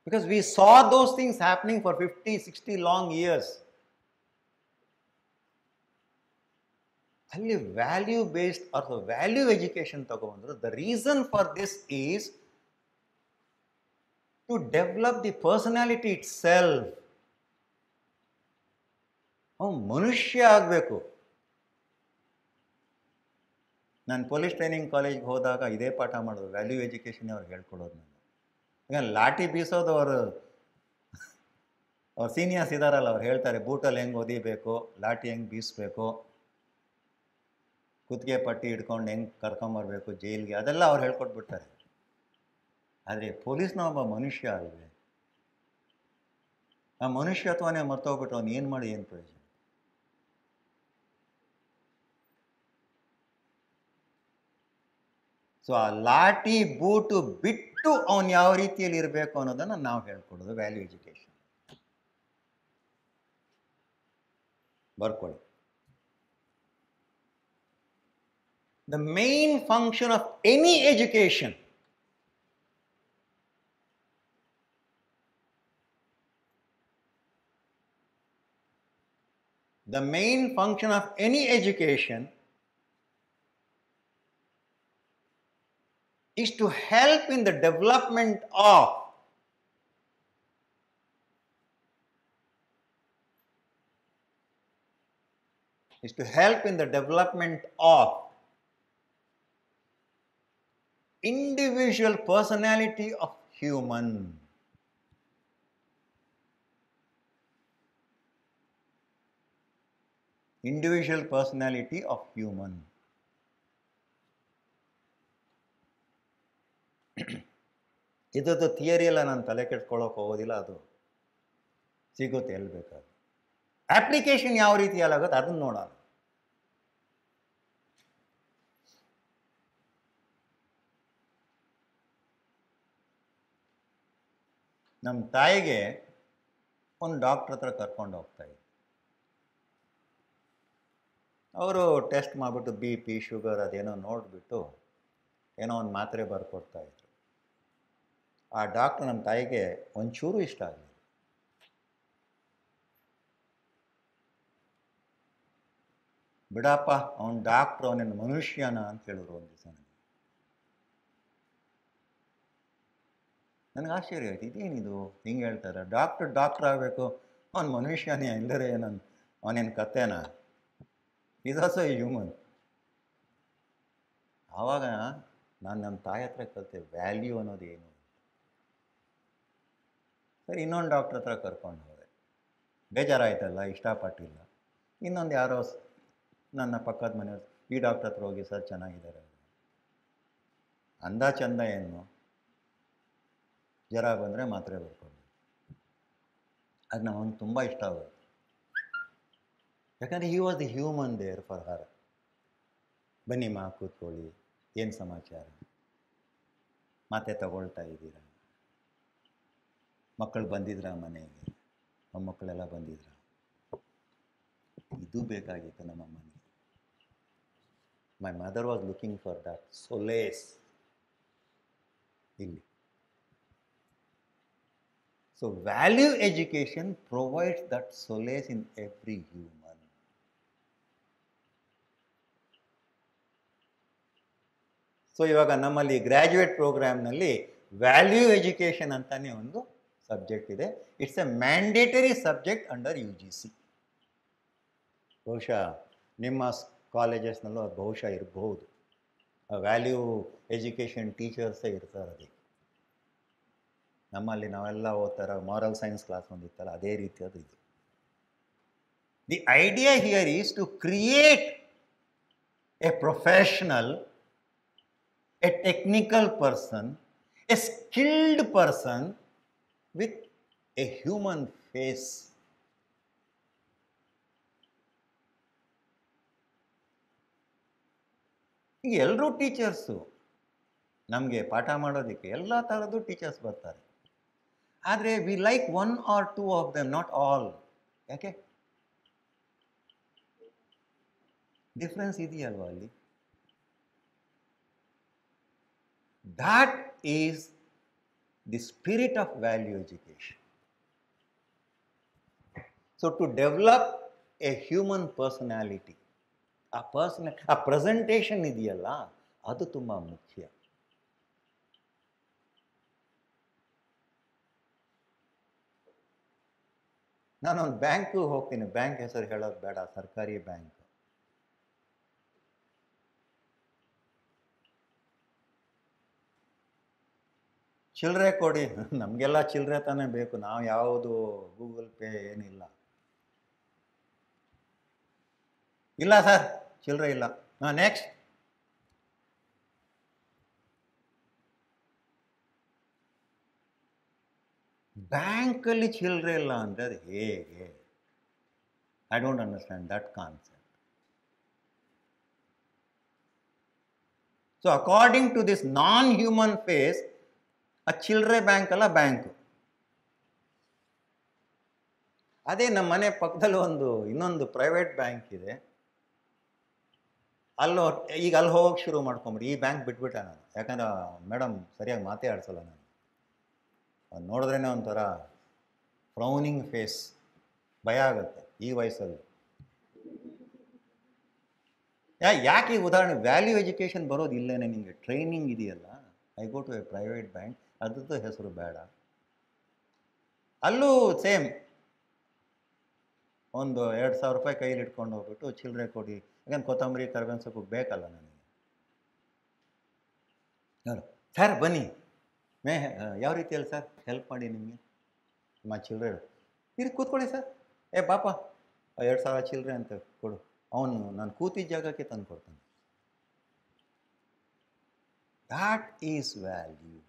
[SPEAKER 1] Because we saw those things happening for 50, 60 long years. ಅಲ್ಲಿ ವ್ಯಾಲ್ಯೂ ಬೇಸ್ಡ್ ಅಥವಾ ವ್ಯಾಲ್ಯೂ ಎಜುಕೇಷನ್ ತಗೊಂಡ್ರು. The reason for this is to develop the personality itself. ಅವನು ಮನುಷ್ಯ ಆಗಬೇಕು. ನಾನು ಪೊಲೀಸ್ ಟ್ರೈನಿಂಗ್ ಕಾಲೇಜ್ಗೆ ಹೋದಾಗ ಇದೇ ಪಾಠ ಮಾಡೋದು, ವ್ಯಾಲ್ಯೂ ಎಜುಕೇಷನ್ ಅವ್ರಿಗೆ ಹೇಳ್ಕೊಡೋದು. ನಾನು ಈಗ ಲಾಠಿ ಬೀಸೋದು ಅವ್ರು ಸೀನಿಯರ್ಸ್ ಇದ್ದಾರಲ್ಲ, ಅವ್ರು ಹೇಳ್ತಾರೆ ಬೂಟಲ್ಲಿ ಹೆಂಗೆ ಒದಿಬೇಕು, ಲಾಠಿ ಹೆಂಗೆ ಬೀಸಬೇಕು, ಕುತ್ತಿಗೆ ಪಟ್ಟಿ ಹಿಡ್ಕೊಂಡು ಹೆಂಗೆ ಕರ್ಕೊಂಬರ್ಬೇಕು ಜೈಲಿಗೆ, ಅದೆಲ್ಲ ಅವ್ರು ಹೇಳ್ಕೊಟ್ಬಿಡ್ತಾರೆ. ಆದರೆ ಪೊಲೀಸ್ನ ಒಬ್ಬ ಮನುಷ್ಯ ಅಲ್ವೇ? ಆ ಮನುಷ್ಯತ್ವನೇ ಮರ್ತೋಗ್ಬಿಟ್ಟು ಅವ್ನು ಏನು ಮಾಡಿ ಏನು ಪ್ರಯೋಜನ? ಸೊ ಆ ಲಾಠಿ ಬೂಟು ಬಿಟ್ಟು ಅವನು ಯಾವ ರೀತಿಯಲ್ಲಿ ಇರಬೇಕು ಅನ್ನೋದನ್ನು ನಾವು ಹೇಳ್ಕೊಡೋದು ವ್ಯಾಲ್ಯೂ ಎಜುಕೇಷನ್. ಬರ್ಕೊಳ್ಳಿ. The main function of any education is to help in the development of individual personality of human. Individual personality of human. ಇದದ್ದು ಥಿಯರಿ ಎಲ್ಲ ನಾನು ತಲೆ ಕೆಡ್ಸ್ಕೊಳ್ಳೋಕೆ ಹೋಗೋದಿಲ್ಲ, ಅದು ಸಿಗುತ್ತೆ ಎಲ್ಲಿ ಬೇಕಾದ್ರೆ. ಅಪ್ಲಿಕೇಶನ್ ಯಾವ ರೀತಿಯಲ್ಲಿ ಆಗುತ್ತೆ ಅದನ್ನು ನೋಡೋಣ. ನಮ್ಮ ತಾಯಿಗೆ ಒಂದು ಡಾಕ್ಟ್ರ್ ಹತ್ರ ಕರ್ಕೊಂಡು ಹೋಗ್ತಾಯಿದ್ದೆ. ಅವರು ಟೆಸ್ಟ್ ಮಾಡಿಬಿಟ್ಟು BP, ಶುಗರ್ ಅದೇನೋ ನೋಡಿಬಿಟ್ಟು ಏನೋ ಒಂದು ಮಾತ್ರೆ ಬರ್ಕೊಡ್ತಾಯಿದ್ರು. ಆ ಡಾಕ್ಟ್ರ್ ನಮ್ಮ ತಾಯಿಗೆ ಒಂಚೂರು ಇಷ್ಟ ಆಗಲಿಲ್ಲ. ಬಿಡಪ್ಪ ಅವನು ಡಾಕ್ಟ್ರು, ಅವನೇನು ಮನುಷ್ಯನ ಅಂತ ಹೇಳಿದ್ರು ಒಂದು ದಿವಸ ನನಗೆ. ನನಗೆ ಆಶ್ಚರ್ಯ ಆಯ್ತು, ಇದೇನಿದು ಹಿಂಗೆ ಹೇಳ್ತಾರೆ, ಡಾಕ್ಟ್ರ್ ಆಗಬೇಕು, ಅವನು ಮನುಷ್ಯನೇ ಇಲ್ಲರೆ ಏನಂತ, ಅವನೇನು ಕತ್ತೇನ, ಈಸ್ ಆಲ್ಸೋ ಎ ಹ್ಯೂಮನ್. ಆವಾಗ ನಾನು ನಮ್ಮ ತಾಯಿ ಹತ್ರ ಕಲಿತೆ ವ್ಯಾಲ್ಯೂ ಅನ್ನೋದು ಏನು. ಸರಿ, ಇನ್ನೊಂದು ಡಾಕ್ಟ್ರ್ ಹತ್ರ ಕರ್ಕೊಂಡು ಹೋದೆ, ಬೇಜಾರಾಯ್ತಲ್ಲ, ಇಷ್ಟಪಟ್ಟಿಲ್ಲ. ಇನ್ನೊಂದು ಯಾರೋ ನನ್ನ ಪಕ್ಕದ ಮನೆಯವರು, ಈ ಡಾಕ್ಟ್ರ್ ಹತ್ರ ಹೋಗಿ ಸರ್ ಚೆನ್ನಾಗಿದ್ದಾರೆ ಅಂದ ಚಂದ ಏನು, ಜ್ವರ ಬಂದರೆ ಮಾತ್ರೆ ಬರ್ಕೊಂಡು. ಅದು ನಮಗೆ ತುಂಬ ಇಷ್ಟ ಆಗುತ್ತೆ, ಯಾಕಂದರೆ he was the human there for her. ಬನ್ನಿ ಮಾ ಕೂತ್ಕೊಳ್ಳಿ, ಏನು ಸಮಾಚಾರ, ಮಾತೆ ತಗೊಳ್ತಾ ಇದ್ದೀರಾ, ಮಕ್ಕಳು ಬಂದಿದ್ರ ಮನೆಗೆ, ಮೊಮ್ಮಕ್ಕಳೆಲ್ಲ ಬಂದಿದ್ರ. ಇದು ಬೇಕಾಗಿತ್ತು ನಮ್ಮ ಮನೆಗೆ. My mother was looking for that solace ಇಲ್ಲಿ. So value education provides that solace in every human. So ಇವಾಗ ನಮ್ಮಲ್ಲಿ ಗ್ರ್ಯಾಜುಯೇಟ್ ಪ್ರೋಗ್ರಾಮ್ನಲ್ಲಿ ವ್ಯಾಲ್ಯೂ ಎಜುಕೇಷನ್ ಅಂತಾನೆ ಒಂದು ಸಬ್ಜೆಕ್ಟ್ ಇದೆ. It's A mandatory subject under UGC. ಬಹುಶಃ ನಿಮ್ಮ ಕಾಲೇಜಸ್ನಲ್ಲೂ ಅದು ಬಹುಶಃ ಇರಬಹುದು. ವ್ಯಾಲ್ಯೂ ಎಜುಕೇಷನ್ ಟೀಚರ್ಸೇ ಇರ್ತಾರೆ ಅದಕ್ಕೆ. ನಮ್ಮಲ್ಲಿ ನಾವೆಲ್ಲ ಓದ್ತಾರ ಮಾರಲ್ ಸೈನ್ಸ್ ಕ್ಲಾಸ್ ಒಂದಿತ್ತಲ್ಲ, ಅದೇ ರೀತಿಯದು ಇದು. The idea here is to create a professional, a technical person, a skilled person with a human face. ಈಗ ಎಲ್ಲರೂ ಟೀಚರ್ಸು, ನಮಗೆ ಪಾಠ ಮಾಡೋದಕ್ಕೆ ಎಲ್ಲ ಥರದ್ದು ಟೀಚರ್ಸ್ ಬರ್ತಾರೆ. ಆದರೆ we like 1 or 2 of them, not all. ಯಾಕೆ? ಡಿಫ್ರೆನ್ಸ್ ಇದೆಯಲ್ವ ಅಲ್ಲಿ. That is the spirit of value education. So to develop a human personality, a presentation ಇದೆಯಲ್ಲ, ಅದು ತುಂಬ ಮುಖ್ಯ. ನಾನೊಂದು ಬ್ಯಾಂಕು ಹೋಗ್ತೀನಿ, ಬ್ಯಾಂಕ್ ಹೆಸರು ಹೇಳೋದು ಬೇಡ, ಸರ್ಕಾರಿ ಬ್ಯಾಂಕ್. ಚಿಲ್ಲರೆ ಕೊಡಿ, ನಮಗೆಲ್ಲ ಚಿಲ್ಲರೆ ತಾನೇ ಬೇಕು, ನಾವು ಯಾವುದು ಗೂಗಲ್ ಪೇ ಏನಿಲ್ಲ. ಇಲ್ಲ ಸರ್, ಚಿಲ್ಲರೆ ಇಲ್ಲ. ನೆಕ್ಸ್ಟ್. ಬ್ಯಾಂಕಲ್ಲಿ ಚಿಲ್ಲರೆ ಇಲ್ಲ ಅಂದರೆ ಅದು ಹೇಗೆ? I don't understand that concept. So according to this non human face, ಆ ಚಿಲ್ಲರೆ ಬ್ಯಾಂಕ್ ಅಲ್ಲ ಬ್ಯಾಂಕು. ಅದೇ ನಮ್ಮ ಮನೆ ಪಕ್ಕದಲ್ಲಿ ಇನ್ನೊಂದು ಪ್ರೈವೇಟ್ ಬ್ಯಾಂಕ್ ಇದೆ. ಈಗ ಅಲ್ಲಿ ಹೋಗೋಕೆ ಶುರು ಮಾಡ್ಕೊಂಬಿಡಿ. ಈ ಬ್ಯಾಂಕ್ ಬಿಟ್ಬಿಟ್ಟೆ ನಾನು, ಯಾಕಂದ್ರೆ ಮೇಡಮ್ ಸರಿಯಾಗಿ ಮಾತೇ ಆಡಿಸಲ್ಲ ನಾನು. ಅದು ನೋಡಿದ್ರೇ ಒಂಥರ ಫ್ರೌನಿಂಗ್ ಫೇಸ್, ಭಯ ಆಗುತ್ತೆ ಈ ವಯಸ್ಸಲ್ಲಿ. ಯಾಕೆ ಈ ಉದಾಹರಣೆ? ವ್ಯಾಲ್ಯೂ ಎಜುಕೇಷನ್ ಬರೋದು ಇಲ್ಲೇನೆ, ನಿಮಗೆ ಟ್ರೈನಿಂಗ್ ಇದೆಯಲ್ಲ. I go to a private bank, ಅದ್ರದ್ದು ಹೆಸರು ಬೇಡ. ಅಲ್ಲೂ ಸೇಮ್, ಒಂದು 2,000 ರೂಪಾಯಿ ಕೈಲಿ ಇಟ್ಕೊಂಡು ಹೋಗ್ಬಿಟ್ಟು ಚಿಲ್ಲರೆ ಕೊಡಿ, ಯಾಕಂದ್ರೆ ಕೊತ್ತಂಬರಿ ಕರಿಬೇವಿನ ಸೊಪ್ಪು ಬೇಕಲ್ಲ ನನಗೆ. ನೋಡು ಸರ್ ಬನ್ನಿ, ಯಾವ ರೀತಿಯಲ್ಲಿ ಸರ್ ಹೆಲ್ಪ್ ಮಾಡಿ ನಿಮಗೆ, ನಿಮ್ಮ ಚಿಲ್ಲರೆ ಇಲ್ಲಿ ಕೂತ್ಕೊಳ್ಳಿ ಸರ್, ಪಾಪ 2,000 ಚಿಲ್ಲರೆ ಅಂತ ಕೊಡು, ಅವನು ನಾನು ಕೂತಿದ್ದ ಜಾಗಕ್ಕೆ ತಂದು ಕೊಡ್ತಾನೆ. That is value.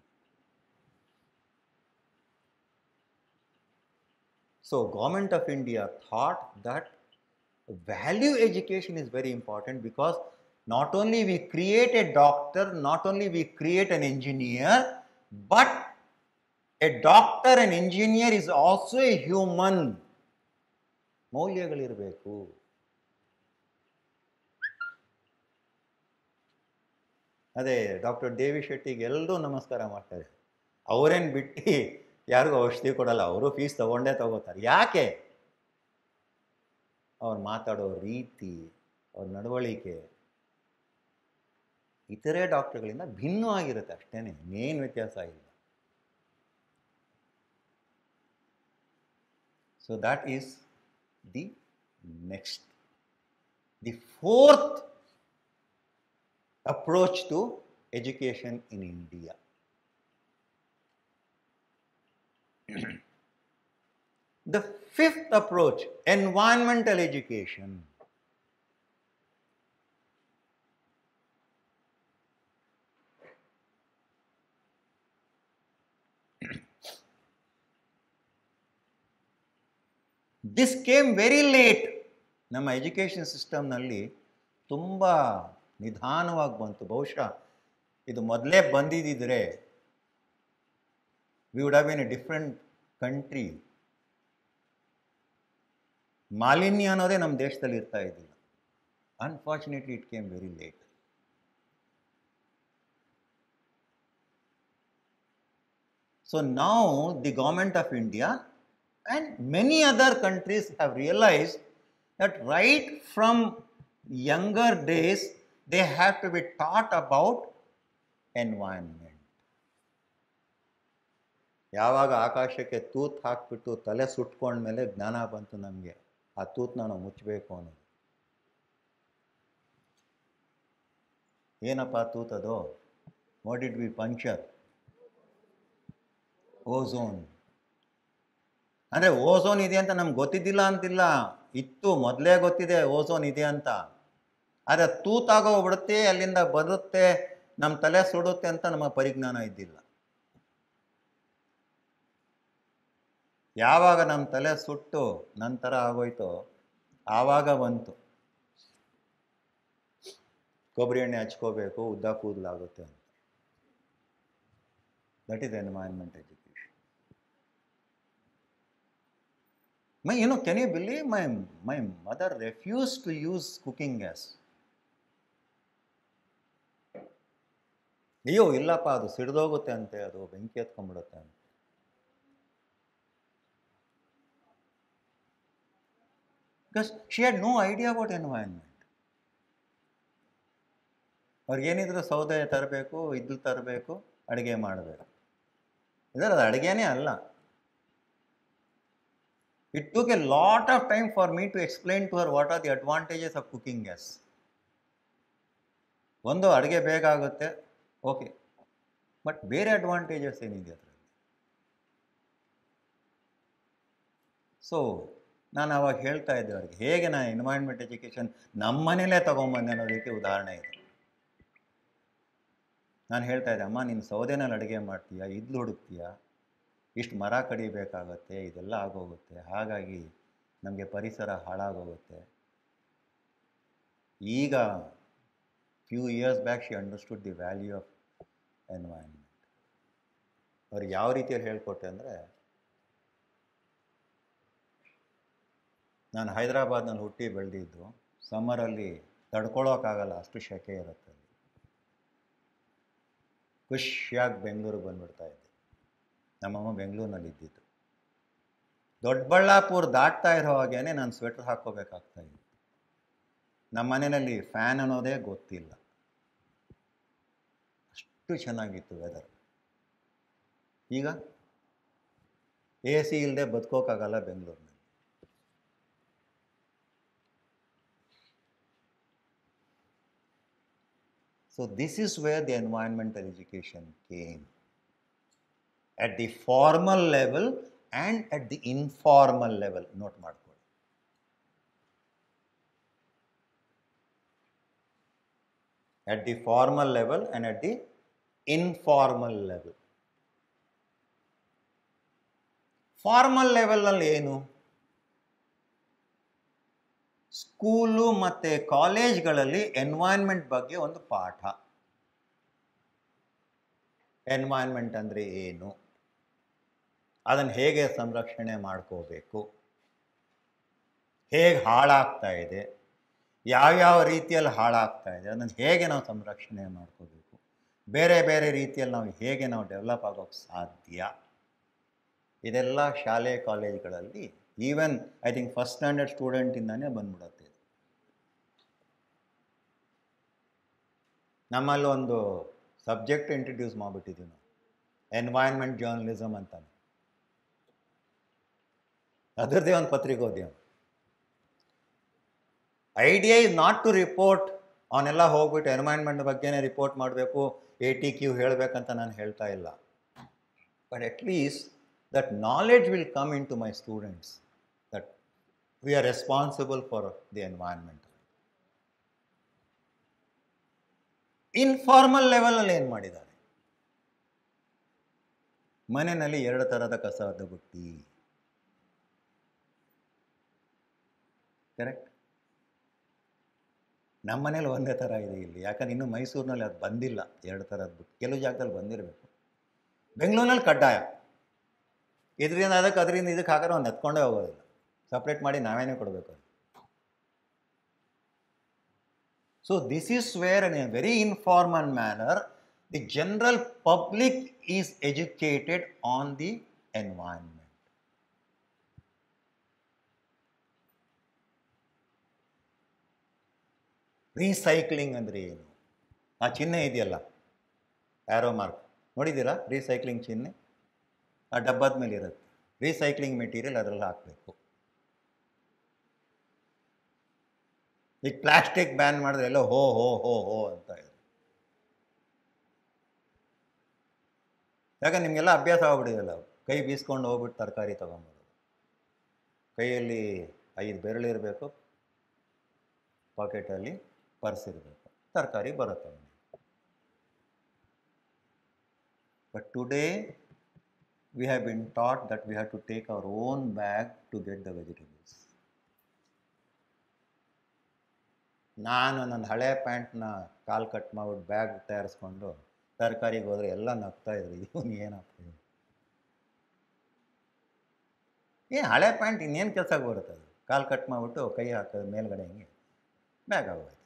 [SPEAKER 1] So Government of India thought that value education is very important, because not only we create a doctor, not only we create an engineer, but a doctor and engineer is also a human. ಮೌಲ್ಯಗಳಿರಬೇಕು. ಅದೇ doctor ದೇವಿ ಶೆಟ್ಟಿಗೆ ಎಲ್ಲರೂ ನಮಸ್ಕಾರ ಮಾಡ್ತಾರೆ. ಅವರೇನು ಬಿಟ್ಟು ಯಾರಿಗೂ ಔಷಧಿ ಕೊಡಲ್ಲ, ಅವರು ಫೀಸ್ ತಗೊಂಡೇ ತಗೋತಾರೆ. ಯಾಕೆ? ಅವ್ರು ಮಾತಾಡೋ ರೀತಿ, ಅವ್ರ ನಡವಳಿಕೆ ಇತರೆ ಡಾಕ್ಟರ್ಗಳಿಂದ ಭಿನ್ನವಾಗಿರುತ್ತೆ ಅಷ್ಟೇ, ಇನ್ನೇನು ವ್ಯತ್ಯಾಸ ಇಲ್ಲ. So that is the next. The fourth approach to education in India. The fifth approach, environmental education. This came very late. ನಮ್ಮ ಎಜುಕೇಷನ್ ಸಿಸ್ಟಮ್ನಲ್ಲಿ ತುಂಬ ನಿಧಾನವಾಗಿ ಬಂತು. ಬಹುಶಃ ಇದು ಮೊದಲೇ ಬಂದಿದ್ದರೆ we would have been A different country. ಮಾಲಿನ್ಯ ಅನ್ನೋದೇ ನಮ್ಮ ದೇಶದಲ್ಲಿ ಇರ್ತಾ ಇದ್ದಿಲ್ಲ. Unfortunately it came very late. So now the government of India and many other countries have realized that right from younger days they have to be taught about environment. ಯಾವಾಗ ಆಕಾಶಕ್ಕೆ ತೂತು ಹಾಕ್ಬಿಟ್ಟು ತಲೆ ಸುಟ್ಕೊಂಡ್ಮೇಲೆ ಜ್ಞಾನ ಬಂತು ನಮಗೆ, ಆ ತೂತನ್ನ ನಾವು ಮುಚ್ಚಬೇಕು ಅನ್ನೋದು. ಏನಪ್ಪ ತೂತದು? What did we puncture? Ozone. ಅಂದರೆ ಓಝೋನ್ ಇದೆ ಅಂತ ನಮ್ಗೆ ಗೊತ್ತಿದ್ದಿಲ್ಲ ಅಂತಿಲ್ಲ, ಇತ್ತು, ಮೊದಲೇ ಗೊತ್ತಿದೆ ಓಝೋನ್ ಇದೆ ಅಂತ. ಆದರೆ ತೂತಾಗೋಗ್ಬಿಡುತ್ತೆ, ಅಲ್ಲಿಂದ ಬರುತ್ತೆ, ನಮ್ಮ ತಲೆ ಸುಡುತ್ತೆ ಅಂತ ನಮ್ಮ ಪರಿಜ್ಞಾನ ಇದ್ದಿಲ್ಲ. ಯಾವಾಗ ನಮ್ಮ ತಲೆ ಸುಟ್ಟು ನಂತರ ಆಗೋಯ್ತೋ ಆವಾಗ ಬಂತು ಕೊಬ್ಬರಿ ಎಣ್ಣೆ ಹಚ್ಕೋಬೇಕು, ಉದ್ದ ಕೂದಲಾಗುತ್ತೆ ಅಂತ. That is environment education. can you believe my mother refused to use cooking gas? ಅಯ್ಯೋ ಇಲ್ಲಪ್ಪ, ಅದು ಸಿಡಿದೋಗುತ್ತೆ ಅಂತೆ, ಅದು ಬೆಂಕಿ ಎತ್ಕೊಂಡ್ಬಿಡುತ್ತೆ ಅಂತ. Because she had no idea about environment. ಅವ್ರಿಗೇನಿದ್ರು ಸೌದೆ ತರಬೇಕು, ಇದ್ಲು ತರಬೇಕು, ಅಡುಗೆ ಮಾಡಬೇಕು. ಇದರ ಅಡುಗೆನೇ ಅಲ್ಲ. It took a lot of time for me to explain to her what are the advantages of cooking gas. ಒಂದು, ಅಡುಗೆ ಬೇಗ ಆಗುತ್ತೆ, ಓಕೆ, ಬಟ್ ಬೇರೆ ಅಡ್ವಾಂಟೇಜಸ್ ಏನಿದೆ ಅದರಲ್ಲಿ? ಸೊ ನಾನು ಅವಾಗ ಹೇಳ್ತಾ ಇದ್ದೆ ಅವ್ರಿಗೆ, ಹೇಗೆ ನಾನು ಎನ್ವೈರನ್ಮೆಂಟ್ ಎಜುಕೇಷನ್ ನಮ್ಮ ಮನೇಲೇ ತೊಗೊಂಬಂದೆ ಅನ್ನೋದಕ್ಕೆ ಉದಾಹರಣೆ ಇದೆ. ನಾನು ಹೇಳ್ತಾ ಇದ್ದೆ, ಅಮ್ಮ ನೀನು ಸೌದೆನಲ್ಲಿ ಅಡುಗೆ ಮಾಡ್ತೀಯಾ, ಇದ್ಲು ಹುಡುಕ್ತೀಯಾ, ಇಷ್ಟು ಮರ ಕಡಿಬೇಕಾಗತ್ತೆ, ಇದೆಲ್ಲ ಆಗೋಗುತ್ತೆ, ಹಾಗಾಗಿ ನಮಗೆ ಪರಿಸರ ಹಾಳಾಗೋಗುತ್ತೆ. ಈಗ few years back she understood the value of environment. ಅವ್ರಿಗೆ ಯಾವ ರೀತಿಯಲ್ಲಿ ಹೇಳ್ಕೊಟ್ಟೆ ಅಂದರೆ, ನಾನು ಹೈದರಾಬಾದ್ನಲ್ಲಿ ಹುಟ್ಟಿ ಬೆಳೆದಿದ್ದು, ಸಮ್ಮರಲ್ಲಿ ತಡ್ಕೊಳ್ಳೋಕ್ಕಾಗಲ್ಲ, ಅಷ್ಟು ಸೆಕೆ ಇರುತ್ತೆ. ಖುಷಿಯಾಗಿ ಬೆಂಗಳೂರಿಗೆ ಬಂದುಬಿಡ್ತಾ ಇದ್ದೆ. ನಮ್ಮಮ್ಮ ಬೆಂಗಳೂರಿನಲ್ಲಿ ಇದ್ದಿದ್ದು. ದೊಡ್ಡಬಳ್ಳಾಪುರ ದಾಟ್ತಾ ಇರೋ ಹಾಗೇನೆ ನಾನು ಸ್ವೆಟರ್ ಹಾಕ್ಕೋಬೇಕಾಗ್ತಾ ಇತ್ತು. ನಮ್ಮ ಮನೆಯಲ್ಲಿ ಫ್ಯಾನ್ ಅನ್ನೋದೇ ಗೊತ್ತಿಲ್ಲ, ಅಷ್ಟು ಚೆನ್ನಾಗಿತ್ತು ವೆದರ್. ಈಗ ಎ ಸಿ ಇಲ್ಲದೆ ಬದುಕೋಕ್ಕಾಗಲ್ಲ ಬೆಂಗಳೂರಿನಲ್ಲಿ. So this is where the environmental education came. At the formal level and at the informal level. Note ಮಾಡ್ಕೊಳ್ಳಿ. At the formal level and at the informal level. Formal ಲೆವೆಲ್ನಲ್ಲಿ ಏನು? School ಮತ್ತು ಕಾಲೇಜ್ಗಳಲ್ಲಿ environment ಬಗ್ಗೆ ಒಂದು ಪಾಠ. Environment ಅಂದರೆ ಏನು, ಅದನ್ನು ಹೇಗೆ ಸಂರಕ್ಷಣೆ ಮಾಡ್ಕೋಬೇಕು, ಹೇಗೆ ಹಾಳಾಗ್ತಾ ಇದೆ, ಯಾವ್ಯಾವ ರೀತಿಯಲ್ಲಿ ಹಾಳಾಗ್ತಾ ಇದೆ, ಅದನ್ನು ಹೇಗೆ ನಾವು ಸಂರಕ್ಷಣೆ ಮಾಡ್ಕೋಬೇಕು, ಬೇರೆ ಬೇರೆ ರೀತಿಯಲ್ಲಿ ಹೇಗೆ ನಾವು ಡೆವಲಪ್ ಆಗೋಕ್ಕೆ ಸಾಧ್ಯ, ಇದೆಲ್ಲ ಶಾಲೆ ಕಾಲೇಜ್ಗಳಲ್ಲಿ even I think first standard ಸ್ಟೂಡೆಂಟಿಂದಾನೇ ಬಂದ್ಬಿಡುತ್ತೆ. ನಮ್ಮಲ್ಲಿ ಒಂದು ಸಬ್ಜೆಕ್ಟ್ ಇಂಟ್ರಡ್ಯೂಸ್ ಮಾಡಿಬಿಟ್ಟಿದ್ದೀವಿ ನಾವು, ಎನ್ವೈರ್ನ್ಮೆಂಟ್ ಜರ್ನಲಿಸಮ್ ಅಂತ. ಅದರದ್ದೇ ಒಂದು ಪತ್ರಿಕೋದ್ಯಮ. Idea is not to report, ಅವನ್ನೆಲ್ಲ ಹೋಗ್ಬಿಟ್ಟು ಎನ್ವೈರ್ನ್ಮೆಂಟ್ ಬಗ್ಗೆನೇ ರಿಪೋರ್ಟ್ ಮಾಡಬೇಕು, ATQ ಹೇಳಬೇಕಂತ ನಾನು ಹೇಳ್ತಾ ಇಲ್ಲ. But at least that knowledge will come into my students that we are responsible for the environment. Informal ಲೆವೆಲಲ್ಲಿ ಏನು ಮಾಡಿದ್ದಾರೆ, ಮನೆಯಲ್ಲಿ 2 ಥರದ ಕಸದ ಬುಟ್ಟಿ. ಕರೆಕ್ಟ್? ನಮ್ಮ ಮನೇಲಿ ಒಂದೇ ಥರ ಇದೆ ಇಲ್ಲಿ, ಯಾಕಂದ್ರೆ ಇನ್ನೂ ಮೈಸೂರಿನಲ್ಲಿ ಅದು ಬಂದಿಲ್ಲ 2 ಥರದ ಬುಟ್ಟಿ. ಕೆಲವು ಜಾಗದಲ್ಲಿ ಬಂದಿರಬೇಕು, ಬೆಂಗಳೂರಿನಲ್ಲಿ ಕಡ್ಡಾಯ. ಇದರಿಂದ ಅದರಿಂದ ಇದಕ್ಕೆ ಹಾಕಿದ್ರೆ ಅವ್ನು ಎತ್ಕೊಂಡೇ ಹೋಗೋದಿಲ್ಲ, ಸಪ್ರೇಟ್ ಮಾಡಿ ನಾವೇನೇ ಕೊಡಬೇಕು. So this is where in a very informal manner the general public is educated on the environment. Recycling ಅಂದರೆ ಏನು? ಆ ಚಿಹ್ನೆ ಇದೆಯಲ್ಲ, ಆ್ಯರೋ ಮಾರ್ಕ್ ನೋಡಿದ್ದೀರಾ? ರೀಸೈಕ್ಲಿಂಗ್ ಚಿಹ್ನೆ ಆ ಡಬ್ಬದ ಮೇಲೆ ಇರುತ್ತೆ. ರೀಸೈಕ್ಲಿಂಗ್ ಮೆಟೀರಿಯಲ್ ಅದರಲ್ಲಿ ಹಾಕಬೇಕು. ಈಗ ಪ್ಲಾಸ್ಟಿಕ್ ಬ್ಯಾನ್ ಮಾಡಿದ್ರೆ ಎಲ್ಲ ಹೋ ಹೋ ಹೋ ಹೋ ಅಂತ ಇದೆ. ಯಾಕಂದ್ರೆ ನಿಮಗೆಲ್ಲ ಅಭ್ಯಾಸ ಆಗ್ಬಿಟ್ಟಿದೆಯಲ್ಲ, ಕೈ ಬೀಸ್ಕೊಂಡು ಹೋಗ್ಬಿಟ್ಟು ತರಕಾರಿ ತೊಗೊಂಬರೋದು. ಕೈಯಲ್ಲಿ 5 ಬೆರಳಿರಬೇಕು, ಪಾಕೆಟಲ್ಲಿ ಪರ್ಸ್ ಇರಬೇಕು, ತರಕಾರಿ ಬರುತ್ತೆ. But today we have been taught that we have to take our own bag to get the vegetables. ನಾನು ನನ್ನ ಹಳೆ ಪ್ಯಾಂಟ್ನ ಕಾಲು ಕಟ್ ಮಾಡ್ಬಿಟ್ಟು ಬ್ಯಾಗ್ ತಯಾರಿಸ್ಕೊಂಡು ತರಕಾರಿಗೆ ಹೋದರೆ ಎಲ್ಲ ನಗ್ತಾಯಿದ್ರು, ಇವನು ಏನಪ್ಪ ಏನು ಹಳೆ ಪ್ಯಾಂಟ್ ಇನ್ನೇನು ಕೆಲಸಕ್ಕೆ ಬರುತ್ತೆ, ಅದು ಕಾಲು ಕಟ್ ಮಾಡಿಬಿಟ್ಟು ಕೈ ಹಾಕೋದು ಮೇಲ್ಗಡೆ ಹಿಂಗೆ ಬ್ಯಾಗ್ ಆಗೋಯ್ತು.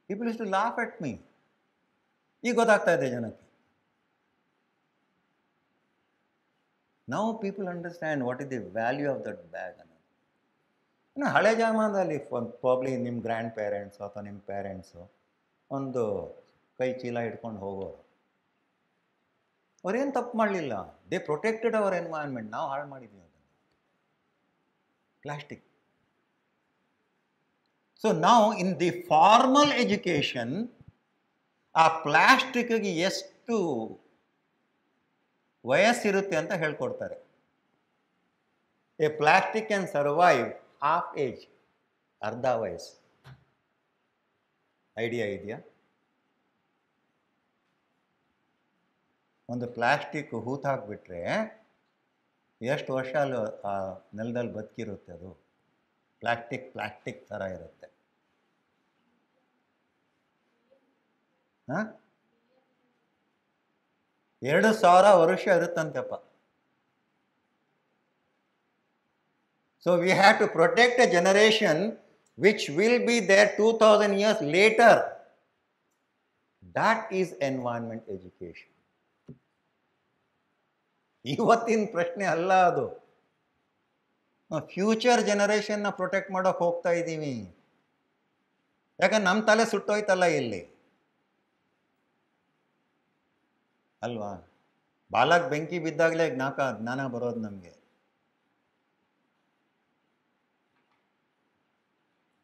[SPEAKER 1] People is to laugh at me. ಈಗ ಗೊತ್ತಾಗ್ತಾ ಇದೆ ಜನಕ್ಕೆ. Now people understand what is the value of that bag ಅನ್ನೋದು. ಇನ್ನು ಹಳೆ ಜಮಾನದಲ್ಲಿ ಪ್ರಾಬ್ಲಿ ನಿಮ್ಮ ಗ್ರ್ಯಾಂಡ್ ಪೇರೆಂಟ್ಸು ಅಥವಾ ನಿಮ್ಮ ಪೇರೆಂಟ್ಸು ಒಂದು ಕೈ ಚೀಲ ಹಿಡ್ಕೊಂಡು ಹೋಗೋರು, ಅವ್ರೇನು ತಪ್ಪು ಮಾಡಲಿಲ್ಲ. They protected our environment. ನಾವು ಹಾಳು ಮಾಡಿದ್ದೀವಿ ಅದನ್ನು, ಪ್ಲಾಸ್ಟಿಕ್. ಸೊ ನಾವು ಇನ್ ದಿ ಫಾರ್ಮಲ್ ಎಜುಕೇಷನ್ ಆ ಪ್ಲಾಸ್ಟಿಕ್ಗೆ ಎಷ್ಟು ವಯಸ್ಸಿರುತ್ತೆ ಅಂತ ಹೇಳ್ಕೊಡ್ತಾರೆ. A plastic can survive half age, ಅರ್ಧ ವಯಸ್ಸು. ಐಡಿಯಾ ಇದೆಯಾ? ಒಂದು ಪ್ಲಾಸ್ಟಿಕ್ ಹೂತು ಹಾಕಿಬಿಟ್ರೆ ಎಷ್ಟು ವರ್ಷ ಅಲ್ಲಿ ಆ ನೆಲದಲ್ಲಿ ಬದುಕಿರುತ್ತೆ. ಅದು ಪ್ಲಾಸ್ಟಿಕ್ ಥರ ಇರುತ್ತೆ. 2000 ವರ್ಷ ಇರುತ್ತಂತೆಪ್ಪ. So we have to protect a generation which will be there 2000 years later. That is environment education. ಇವತ್ತಿನ ಪ್ರಶ್ನೆ ಅಲ್ಲ ಅದು. ಫ್ಯೂಚರ್ ಜನರೇಷನ್ನ ಪ್ರೊಟೆಕ್ಟ್ ಮಾಡೋಕೆ ಹೋಗ್ತಾ ಇದ್ದೀವಿ. ಯಾಕಂದ್ರೆ ನಮ್ಮ ತಲೆ ಸುಟ್ಟೋಯ್ತಲ್ಲ ಇಲ್ಲಿ ಅಲ್ವಾ? ಬಾಲಕ್ ಬೆಂಕಿ ಬಿದ್ದಾಗಲೇ ಜ್ಞಾನ ಬರೋದು ನಮಗೆ.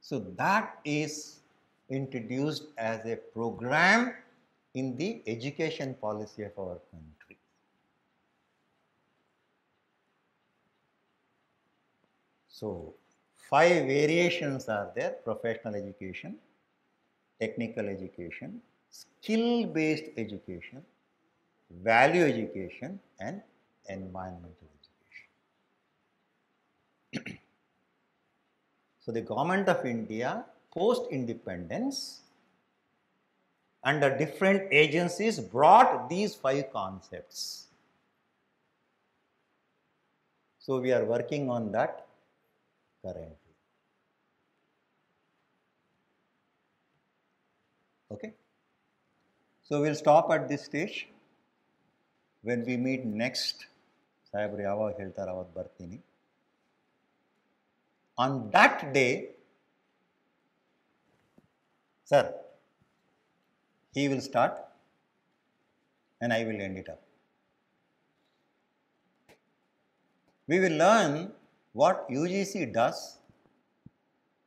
[SPEAKER 1] So that is introduced as a program in the education policy of our country. So 5 variations are there: professional education, technical education, skill-based education, value education, and environmental education. So the government of India, post-independence, under different agencies, brought these 5 concepts. So we are working on that currently. Okay, so we'll stop at this stage. When we meet next, ಸಾಹೇಬ್ರು ಯಾವಾಗ ಹೇಳ್ತಾರೆ ಅವಾಗ ಬರ್ತೀನಿ. On that day Sir, he will start and I will end it up. We will learn what UGC does,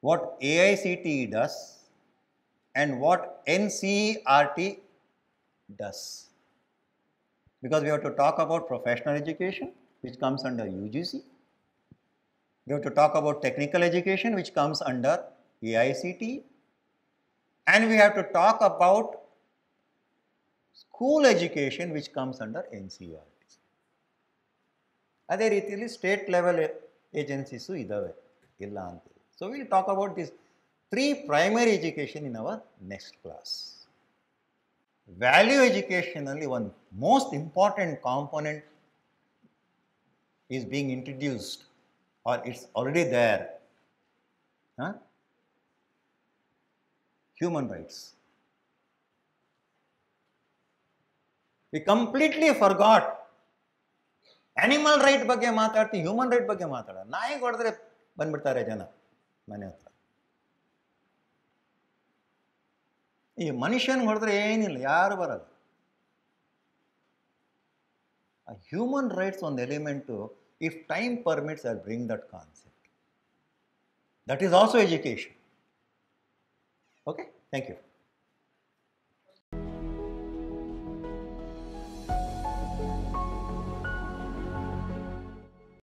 [SPEAKER 1] what AICTE does, and what NCERT does. Because we have to talk about professional education, which comes under UGC. We have to talk about technical education, which comes under AICTE. And we have to talk about school education, which comes under NCERT. ಅದೇ ರೀತಿಯಲ್ಲಿ state level agencies ಇದ್ದಾವೆ, ಇಲ್ಲ ಅಂತೇಳಿ. So will talk about this 3 primary education in our next class. Value education ಅಲ್ಲಿ one most important component is being introduced, or it's already there. Human rights. We completely forgot. Animal right ಬಗ್ಗೆ ಮಾತಾಡ್ತೀವಿ, human right ಬಗ್ಗೆ ಮಾತಾಡೋಣ. ನಾಯಿಗೆ ಹೊಡೆದ್ರೆ ಬಂದ್ಬಿಡ್ತಾರೆ ಜನ ಮನೆ ಹತ್ರ. ಈ ಮನುಷ್ಯನಿಗೆ ಹೊಡೆದ್ರೆ ಏನಿಲ್ಲ, ಯಾರು ಬರಲ್ಲ. ಆ ಹ್ಯೂಮನ್ ರೈಟ್ಸ್ ಒಂದು element, if time permits I bring that concept. That is also education. Okay, thank you.